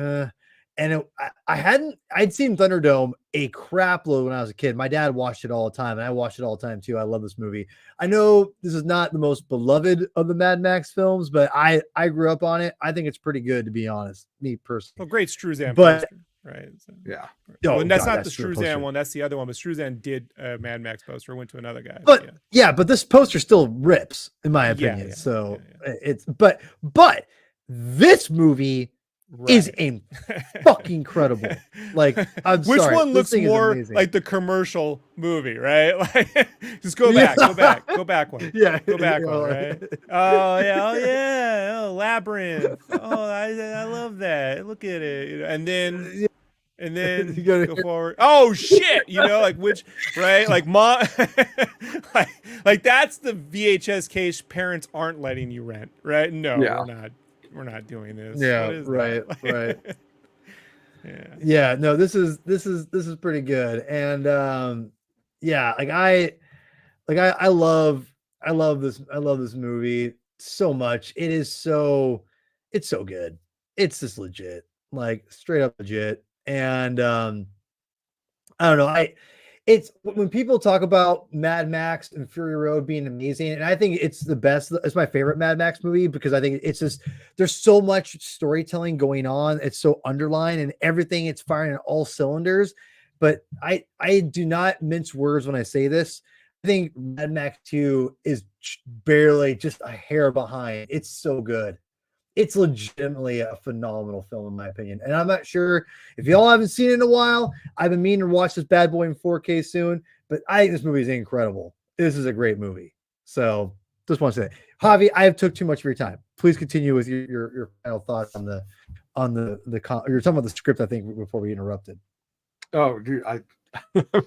and I'd seen Thunderdome a crap load when I was a kid. My dad watched it all the time, and I watched it all the time too. I love this movie. I know this is not the most beloved of the Mad Max films, but I grew up on it. I think it's pretty good, to be honest, me personally. Well, great Struzan poster, right? So, yeah. Well, that's not the Struzan one. That's the other one. But Struzan did a Mad Max poster. Went to another guy. But but this poster still rips, in my opinion. It's but this movie is a fucking incredible. Like, I'm which sorry, one looks more like the commercial movie, right? Like, just go back one. Yeah, go back one, right? Oh, Labyrinth. Oh, I love that. Look at it, and then go forward. Oh shit, like which, right? Like mom, like that's the VHS case parents aren't letting you rent, right? No, we're not doing this. Yeah, right. Yeah. No, this is pretty good, and I love this movie so much. It's so good. It's just legit. like straight up legit. And I don't know. It's when people talk about Mad Max and Fury Road being amazing, and I think it's the best. It's my favorite Mad Max movie because I think it's just there's so much storytelling going on. It's so underlined and everything. It's firing on all cylinders. But I do not mince words when I say this. I think Mad Max 2 is barely just a hair behind. It's so good. It's legitimately a phenomenal film in my opinion. And I'm not sure if y'all haven't seen it in a while. I've been meaning to watch this bad boy in 4K soon, but I think this movie is incredible. This is a great movie. So just want to say that. Javi, I have took too much of your time. Please continue with your final thoughts on the you're talking about the script, I think, before we interrupted. Oh, dude, I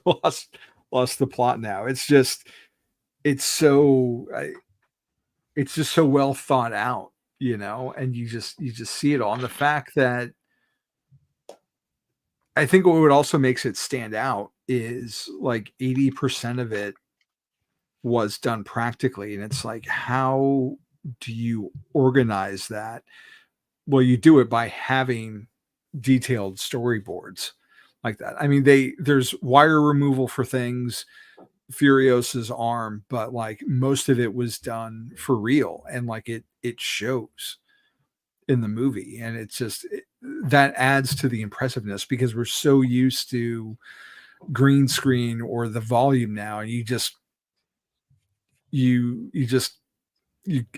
lost the plot now. It's just so well thought out, and you just see it all. And the fact that I think what also makes it stand out is like 80% of it was done practically. And it's like, how do you organize that? Well, you do it by having detailed storyboards like that. I mean, there's wire removal for things, Furiosa's arm, but like most of it was done for real, and like it shows in the movie, and it's just that adds to the impressiveness because we're so used to green screen or the volume now, and you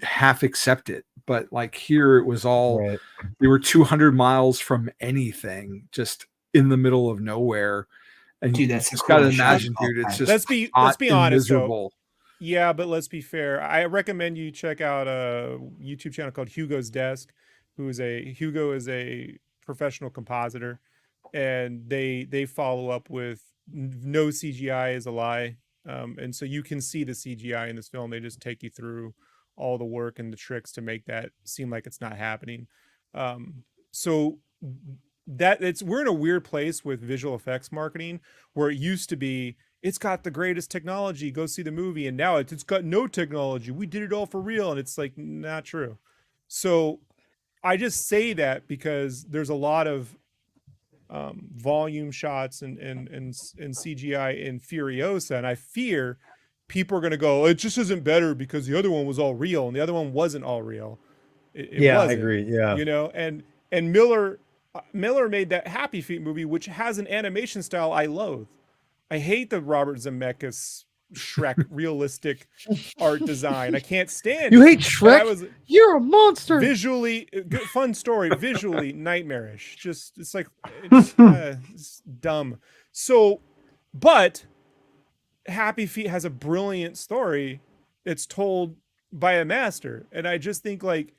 half accept it. But like here, it was all Right. they were 200 miles from anything, just in the middle of nowhere. And Dude, you that's just a got to cool shot. imagine, dude, it's just Let's be and honest though. miserable. Yeah, but let's be fair. I recommend you check out a YouTube channel called Hugo's Desk, Hugo is a professional compositor, and they follow up with no CGI is a lie. And so you can see the CGI in this film. They just take you through all the work and the tricks to make that seem like it's not happening. So we're in a weird place with visual effects marketing where it used to be it's got the greatest technology, go see the movie, and now it's got no technology, we did it all for real, and it's like not true. So I just say that because there's a lot of volume shots and CGI in Furiosa, and I fear people are going to go, it just isn't better because the other one was all real, and the other one wasn't all real. It Yeah, wasn't, I agree. Yeah. and Miller made that Happy Feet movie, which has an animation style I loathe. I hate the Robert Zemeckis Shrek realistic art design. I can't stand You it. hate Shrek? You're a monster. Visually, good, fun story. Visually nightmarish. Just it's dumb. So, but Happy Feet has a brilliant story. It's told by a master, and I just think like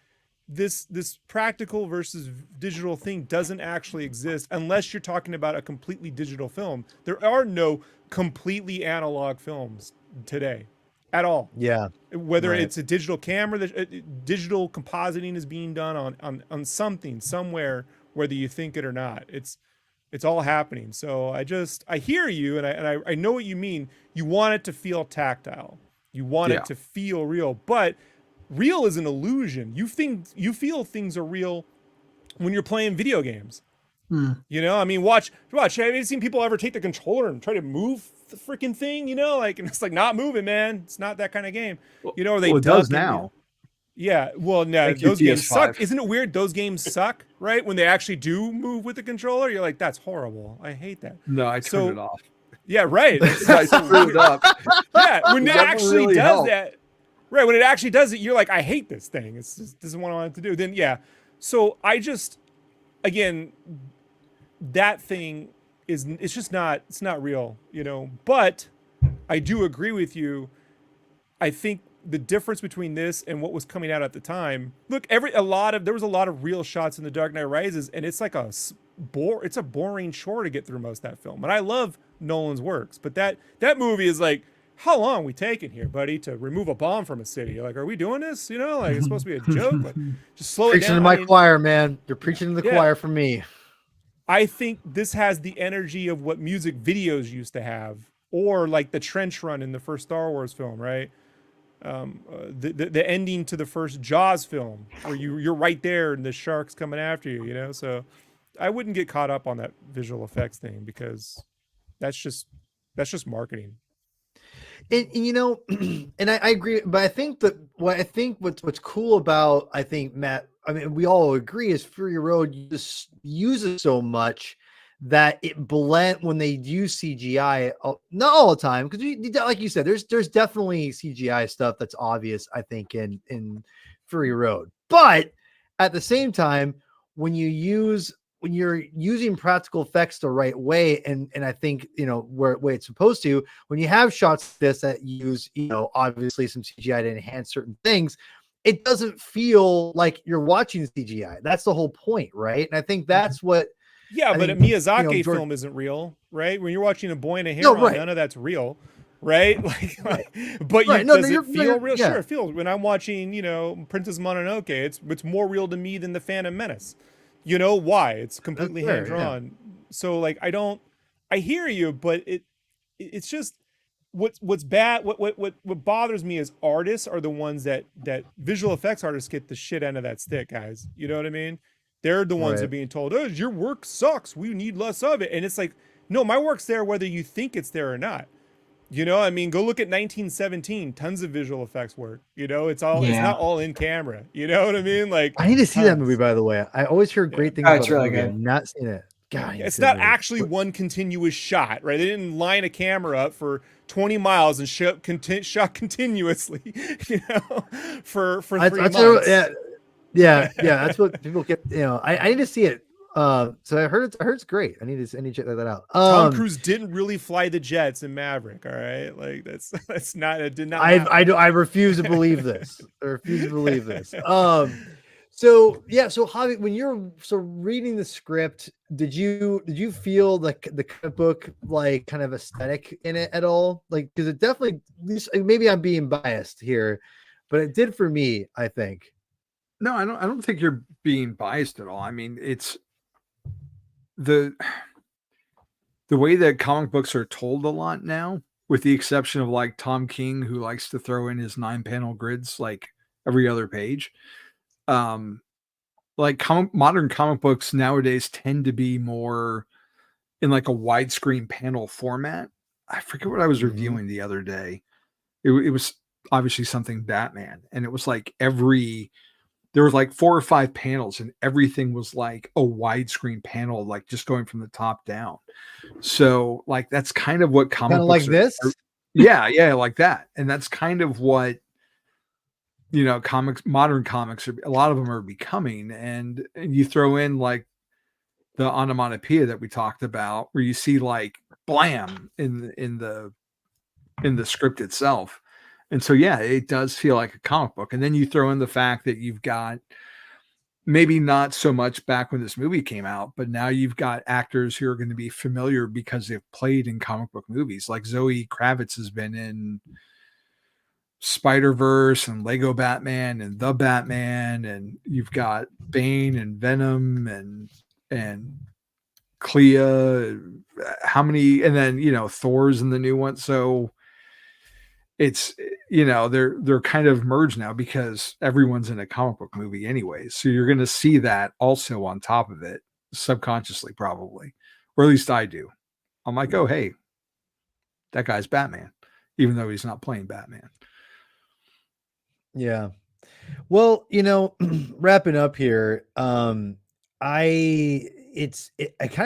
this practical versus digital thing doesn't actually exist unless you're talking about a completely digital film. There are no completely analog films today at all. Yeah. Whether right. it's a digital camera, digital compositing is being done on something somewhere, whether you think it or not. It's all happening. So I hear you, and I know what you mean. You want it to feel tactile. You want it to feel real, but real is an illusion. You feel things are real when you're playing video games. I mean, watch. Have you seen people ever take the controller and try to move the freaking thing? And it's like not moving, man. It's not that kind of game. Or they it does now. Yeah, well, no, Thank you, those games PS5. suck. Isn't it weird? Those games suck, right? When they actually do move with the controller, you're like, that's horrible. I hate that. No, I turned it off. Yeah, right. I screwed it up. Yeah, when it actually really does helped. that, right? When it actually does it, you're like, I hate this thing. It's just doesn't want it to do. Then yeah. So I just, again, that thing it's not real, But I do agree with you. I think the difference between this and what was coming out at the time. Look, there was a lot of real shots in The Dark Knight Rises, and it's like it's a boring chore to get through most of that film. And I love Nolan's works, but that movie is like, how long are we taking here, buddy, to remove a bomb from a city? You're like, are we doing this? Like it's supposed to be a joke. Like, just slow it Preaching down. to my choir, man. You're preaching to the choir for me. I think this has the energy of what music videos used to have, or like the trench run in the first Star Wars film, right? The ending to the first Jaws film, where you're right there and the shark's coming after you, So I wouldn't get caught up on that visual effects thing because that's just marketing. And you know, and I agree, but I think that what's cool about, I think, Matt, I mean, we all agree, is Fury Road just uses so much that it blend when they use CGI, not all the time, because like you said, there's definitely CGI stuff that's obvious, I think, in Fury Road, but at the same time, when you're using practical effects the right way, and I think, you know, way it's supposed to, when you have shots like this that use, you know, obviously some CGI to enhance certain things, it doesn't feel like you're watching CGI. That's the whole point, right? And I think that's what. Yeah, I but a think, Miyazaki George, film isn't real, right? When you're watching a boy and a no, heron, right, none of that's real, right? Like, right, but right. No, does it feel real? yeah, Sure, it feels. When I'm watching, you know, Princess Mononoke, it's more real to me than the Phantom Menace. You know why? It's that's completely hand fair, yeah. drawn. So like, I hear you, but it's just what's bad. What bothers me is artists are the ones that visual effects artists get the shit end of that stick, guys. You know what I mean? They're the ones that are Right. being told, "Oh, your work sucks. We need less of it." And it's like, no, my work's there whether you think it's there or not. You know, I mean, go look at 1917. Tons of visual effects work. You know, it's Yeah. not all in camera. You know what I mean? Like, I need to see that movie, tons. by the way. I always hear Yeah. great things Oh, about it's that really movie. good. I've not seen it. God, I need to It's see that not movie. actually one continuous shot, right? They didn't line a camera up for 20 miles and shot continuously, you know, for 3 months. Yeah. That's what people get. You know, I need to see it. So I heard it's great. I need to check that out. Tom Cruise didn't really fly the jets in Maverick. All right, like that's not, it did not happen. I refuse to believe this. I refuse to believe this. So yeah, so Javi, when you're reading the script, did you feel the comic book like kind of aesthetic in it at all? Like, because it definitely, at least, maybe I'm being biased here, but it did for me, I think. No, I don't think you're being biased at all. I mean, it's the way that comic books are told a lot now, with the exception of like Tom King, who likes to throw in his 9-panel grids like every other page. Like modern comic books nowadays tend to be more in like a widescreen panel format. I forget what I was reviewing the other day. It was obviously something Batman, and it was like there was like 4 or 5 panels, and everything was like a widescreen panel, like just going from the top down. So like that's kind of what Kind comic of like books this. yeah, like that. And that's kind of what, you know, modern comics are, a lot of them are becoming. And you throw in like the onomatopoeia that we talked about, where you see like blam in the script itself. And so yeah, it does feel like a comic book. And then you throw in the fact that you've got, maybe not so much back when this movie came out, but now you've got actors who are going to be familiar because they've played in comic book movies. Like Zoe Kravitz has been in Spider-Verse and Lego Batman and The Batman, and you've got Bane and Venom and Clea. How many? And then, you know, Thor's in the new one. So it's, you know, they're kind of merged now because everyone's in a comic book movie anyway. So you're going to see that also on top of it, subconsciously probably, or at least I do. I'm like, oh, hey, that guy's Batman, even though he's not playing Batman. Yeah. Well, you know, wrapping up here, I kind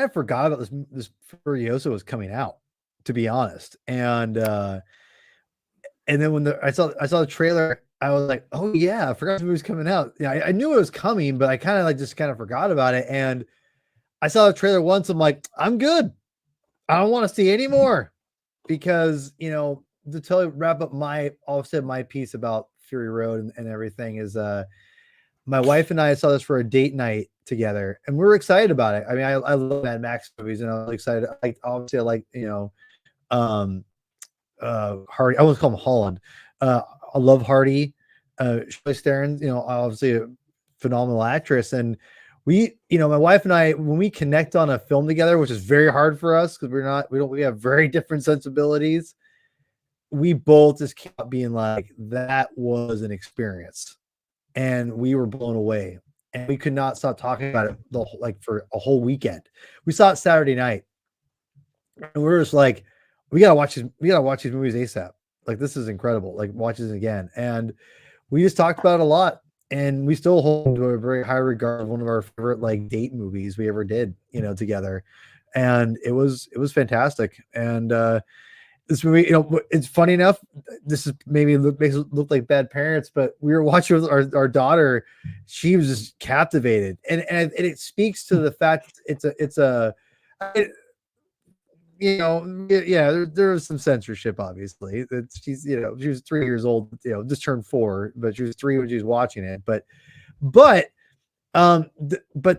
of forgot about this Furiosa was coming out, to be honest. And then when I saw the trailer, I was like, oh yeah, I forgot the movie was coming out. Yeah, I knew it was coming, but I kind of just kind of forgot about it. And I saw the trailer once. I'm like, I'm good. I don't want to see any more, because, you know, to wrap up my piece about Fury Road and everything is, my wife and I saw this for a date night together, and we were excited about it. I mean, I love Mad Max movies, and I was excited. Like, obviously, I like, you know, Hardy. I always call him Holland. I love Hardy. Charlize Theron, you know, obviously a phenomenal actress. And we, you know, my wife and I, when we connect on a film together, which is very hard for us because we have very different sensibilities. We both just kept being like, that was an experience, and we were blown away. and we could not stop talking about it for a whole weekend. We saw it Saturday night, and we were just like, we gotta watch these movies ASAP. Like, this is incredible. Like, watch this again. And we just talked about it a lot. And we still hold to a very high regard of one of our favorite like date movies we ever did, together. And it was fantastic. And this movie, it's funny enough. This is maybe makes it look like bad parents, but we were watching with our daughter. She was just captivated, and it speaks to the fact there was some censorship, obviously. She was 3 years old, just turned 4, but she was 3 when she was watching it. But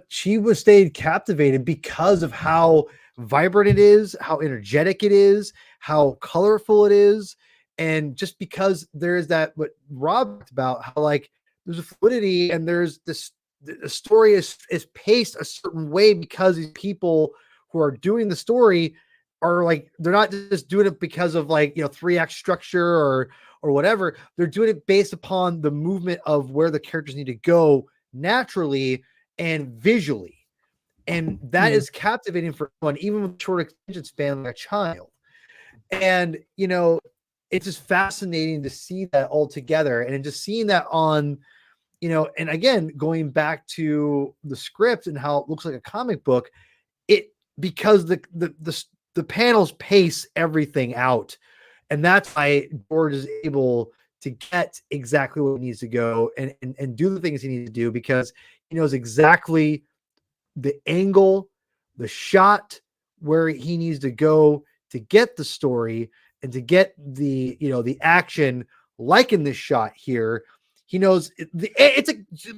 she was stayed captivated because of how vibrant it is, how energetic it is, how colorful it is, and just because there's that what Rob talked about, how like there's a fluidity and there's this the story is paced a certain way because these people who are doing the story are like, they're not just doing it because of like 3-act structure or whatever. They're doing it based upon the movement of where the characters need to go naturally and visually, and that is captivating for anyone, even with short attention span like a child. And it's just fascinating to see that all together, and just seeing that on and again, going back to the script and how it looks like a comic book, because the panels pace everything out, and that's why George is able to get exactly where he needs to go and do the things he needs to do, because he knows exactly the angle, the shot where he needs to go to get the story and to get the the action, like in this shot here. He knows it's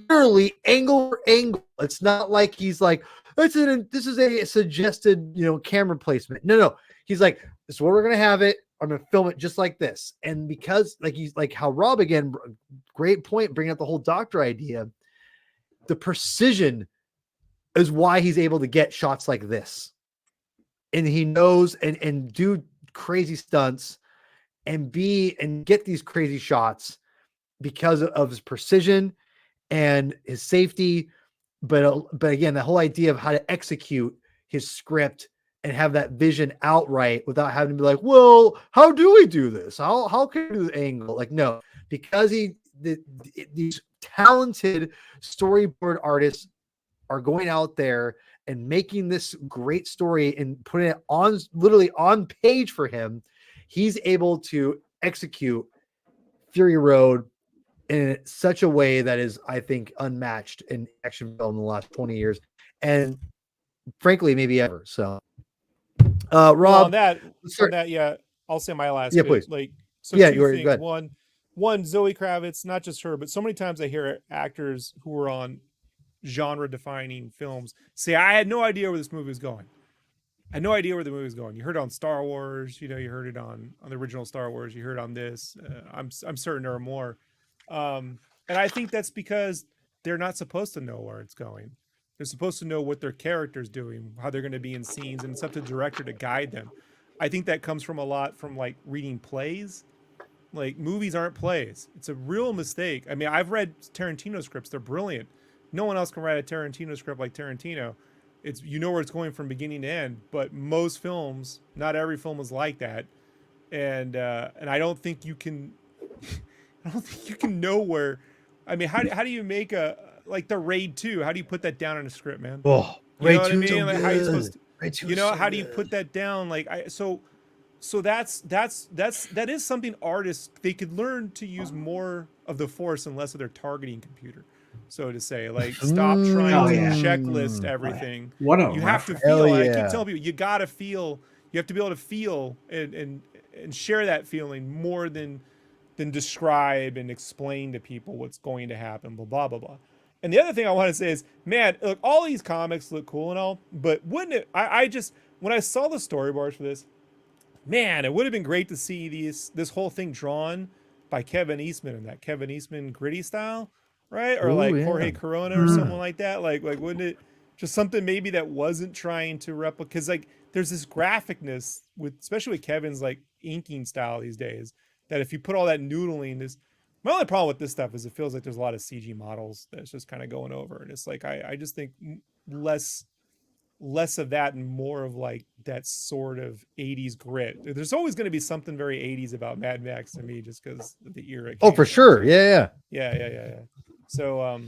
literally angle for angle. It's not like he's like, this is a suggested camera placement. No. He's like, this is where we're gonna have it. I'm gonna film it just like this. And because he's like how Rob, again, great point, bringing up the whole doctor idea. The precision is why he's able to get shots like this, and he knows and do crazy stunts and get these crazy shots because of his precision and his safety. But again, the whole idea of how to execute his script and have that vision outright without having to be like, well, how do we do this? How can we do the angle? Like, no, because these talented storyboard artists are going out there and making this great story and putting it on literally on page for him. He's able to execute Fury Road in such a way that is, I think, unmatched in action film in the last 20 years, and frankly, maybe ever. So, Rob, well, on that, yeah, I'll say my last. Yeah, bit. please. Like, so Yeah, two things. One, Zoe Kravitz, not just her, but so many times I hear actors who are on genre-defining films say, "I had no idea where this movie was going. I had no idea where the movie was going." You heard it on Star Wars, you heard it on the original Star Wars. You heard it on this. I'm certain there are more. And I think that's because they're not supposed to know where it's going. They're supposed to know what their character's doing, how they're going to be in scenes, and it's up to the director to guide them. I think that comes from a lot from like reading plays. Like, movies aren't plays. It's a real mistake. I mean, I've read Tarantino scripts. They're brilliant. No one else can write a Tarantino script like Tarantino. It's, where it's going from beginning to end, but most films, not every film is like that. And I don't think you can I don't think you can know where. I mean, how do you make like the Raid 2? How do you put that down in a script, man? Oh, you know what I mean? Like, how you supposed to, Raid 2 how do you put that down? Like, so that is something artists, they could learn to use more of the force and less of their targeting computer, so to say. Like, stop trying to checklist everything. You have to feel. I keep telling people, you gotta feel. You have to be able to feel and share that feeling more than describe and explain to people what's going to happen, blah, blah, blah, blah. And the other thing I want to say is, man, look, all these comics look cool and all, but wouldn't it, I just, when I saw the storyboards for this, man, it would have been great to see this whole thing drawn by Kevin Eastman in that Kevin Eastman gritty style, right? Or Jorge Corona or someone like that. Like, wouldn't it, just something maybe that wasn't trying to replicate, because like there's this graphicness with, especially with Kevin's like inking style these days, that if you put all that noodling, My only problem with this stuff is it feels like there's a lot of CG models that's just kind of going over, and it's like I just think less of that and more of like that sort of 80s grit. There's always going to be something very 80s about Mad Max to me, just because of the era. Oh, for sure. Yeah. So,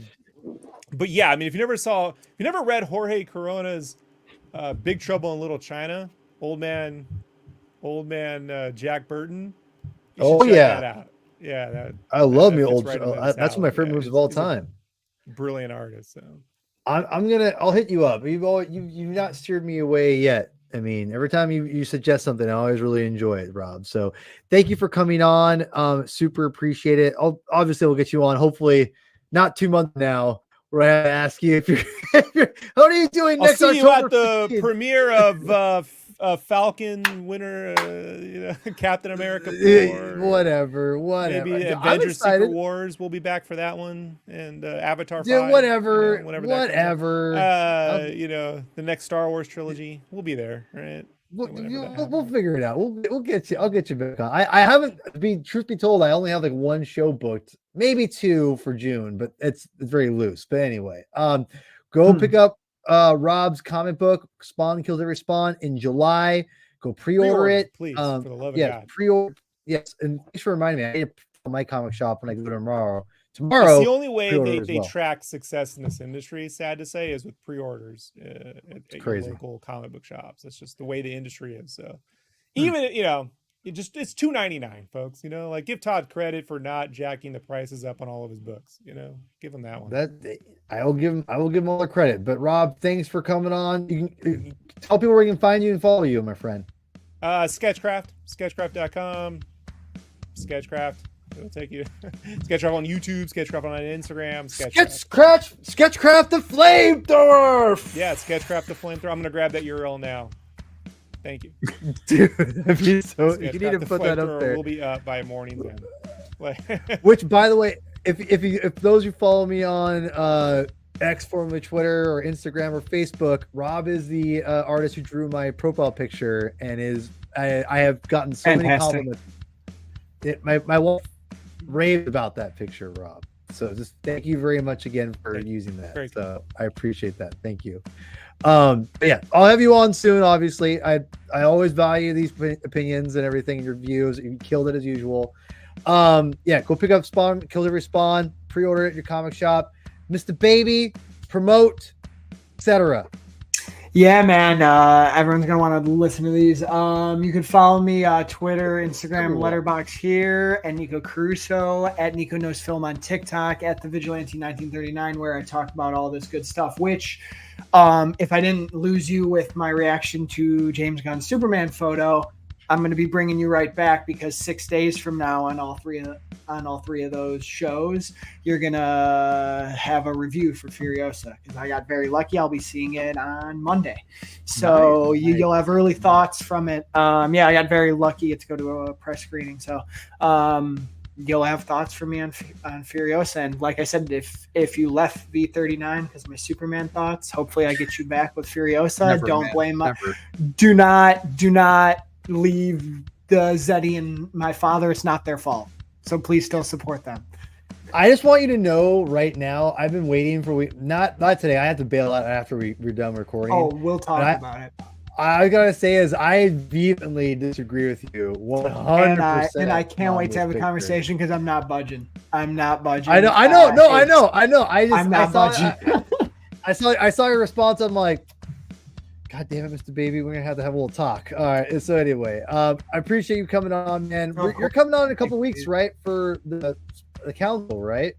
but yeah, I mean, if you never read Jorge Corona's Big Trouble in Little China, old man Jack Burton. Oh yeah, that out. Yeah, I love me fits old. right into That's this one of my alley. favorite movies of all time. Brilliant artist. So I'll hit you up. You've not steered me away yet. I mean, every time you suggest something, I always really enjoy it, Rob. So thank you for coming on. Super appreciate it. Obviously we'll get you on. Hopefully not 2 months now. Where I have to ask you if you're what are you doing next I'll see October you at the 15th? premiere of Falcon winner, Captain America 4. Whatever. Maybe I'm Avengers excited. Secret Wars. We'll be back for that one, and Avatar 5. Dude, whatever. Whenever that comes Whatever. the next Star Wars trilogy. We'll be there, right? We'll figure it out. We'll get you. I'll get you back on. I haven't. Truth be told, I only have like one show booked, maybe 2 for June, but it's very loose. But anyway, go pick up Rob's comic book, Spawn Kills Every Spawn, in July. Go pre-order it, please, for the love of yeah, God. pre-order. Yes, and thanks for reminding me. I need to put my comic shop when I go tomorrow. It's the only way they track success in this industry, sad to say, is with pre-orders at your local comic book shops. That's just the way the industry is. So even it's $2.99, folks. Like, give Todd credit for not jacking the prices up on all of his books. Give him that one. I will give him all the credit. But Rob, thanks for coming on. You can tell people where you can find you and follow you, my friend. Sketchcraft.com. Sketchcraft. It'll take you. Sketchcraft on YouTube. Sketchcraft on Instagram. Sketchcraft the flamethrower. Yeah, Sketchcraft the flamethrower. I'm gonna grab that URL now. Thank you, dude. That'd be so. You need to put that up there. Will be up by morning's end. Which, by the way, if those who follow me on X, formerly Twitter, or Instagram or Facebook, Rob is the artist who drew my profile picture, and I have gotten so many compliments. My wife raved about that picture, Rob. So just thank you very much again for using that. Great. So I appreciate that. Thank you. But yeah, I'll have you on soon. Obviously, I always value these opinions and everything, your views. You killed it as usual. Yeah, go pick up Spawn Kills Every Spawn, pre-order it at your comic shop. Mr. Baby, promote, etc. Yeah, man. Everyone's gonna want to listen to these. You can follow me Twitter, Instagram, Letterbox here, and Nico Caruso at Nico Knows Film on TikTok, at the Vigilante 1939, where I talk about all this good stuff. Which, if I didn't lose you with my reaction to James Gunn's Superman photo, I'm going to be bringing you right back, because 6 days from now on all three of those shows, you're going to have a review for Furiosa, because I got very lucky. I'll be seeing it on Monday. So nice. You'll have early thoughts from it. Yeah, I got very lucky to go to a press screening. So you'll have thoughts from me on Furiosa. And like I said, if you left V39 because my Superman thoughts, hopefully I get you back with Furiosa. Don't blame me. Do not leave the Zeddy and my father. It's not their fault. So please still support them. I just want you to know right now, I've been waiting for not today. I have to bail out after we're done recording. Oh, we'll talk about it. I gotta say is I vehemently disagree with you 100%. And I can't wait to have a conversation, because I'm not budging. I know. I'm not budging. I saw your response. I'm like, God damn it, Mr. Baby, we're gonna have a little talk. All right. So anyway, I appreciate you coming on, man. You're coming on in a couple weeks, right? For the council, right?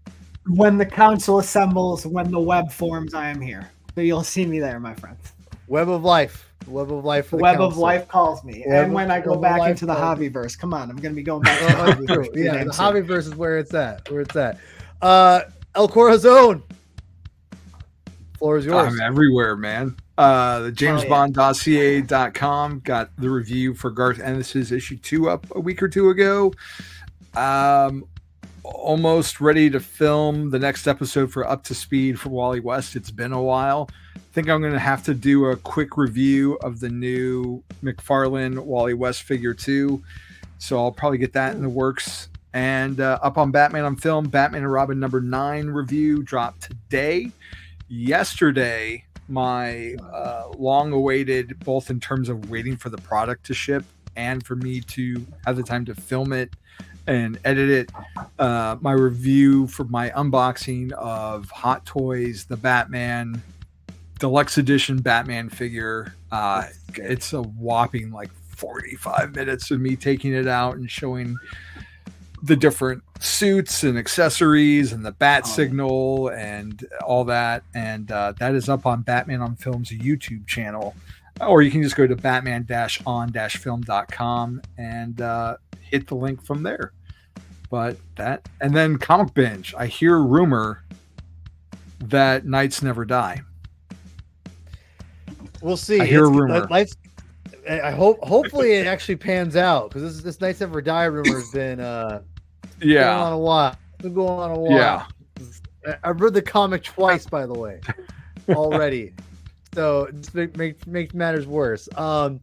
When the council assembles, when the web forms, I am here. So you'll see me there, my friends. Web of life. Web of life. Web of life calls me. And when I go back into the Hobbyverse, come on, I'm gonna be going back to the Hobbyverse. Yeah, the Hobbyverse is where it's at. El Corazon. Floor is yours. I'm everywhere, man. The JamesBondDossier.com got the review for Garth Ennis's issue 2 up a week or two ago. Almost ready to film the next episode for Up to Speed for Wally West. It's been a while. I think I'm going to have to do a quick review of the new McFarlane Wally West figure 2. So I'll probably get that in the works And up on Batman on Film, Batman and Robin #9 review dropped today. Yesterday, my long-awaited, both in terms of waiting for the product to ship and for me to have the time to film it and edit it, my review for my unboxing of Hot Toys, the Batman Deluxe Edition Batman figure. It's a whopping like 45 minutes of me taking it out and showing the different suits and accessories and the bat signal and all that. And that is up on Batman on Film's YouTube channel. Or you can just go to batman-on-film.com and hit the link from there. But that, and then Comic Binge. I hear rumor that Knights Never Die. We'll see. I hear a rumor. I hopefully it actually pans out, because this Knights Never Die rumor has been going on a while. It's been going on a while. Yeah. I've read the comic twice, by the way, already. So it makes matters worse. All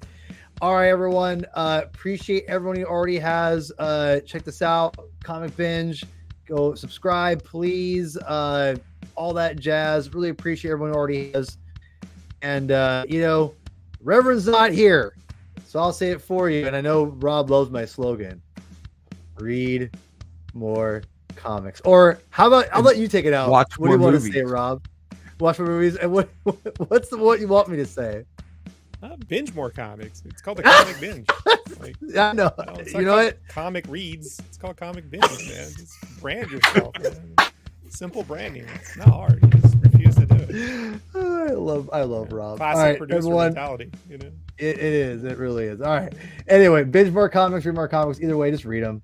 right, everyone. Appreciate everyone who already has. Check this out. Comic Binge. Go subscribe, please. All that jazz. Really appreciate everyone who already has. And, Reverend's not here, so I'll say it for you. And I know Rob loves my slogan. Read more comics. Or how about I'll let you take it out. Watch what do you more want movies. to say, Rob? Watch more movies. And what's what you want me to say? Binge more comics. It's called the Comic Binge. Like, I know. it's You know what? Comic reads. It's called Comic Binge, man. Just brand yourself, man. Simple branding. It's not hard. You just refuse to do it. I love Rob. Classic All right, producer everyone. mentality. You know. It is. It really is. All right. Anyway, binge more comics, read more comics. Either way, just read them.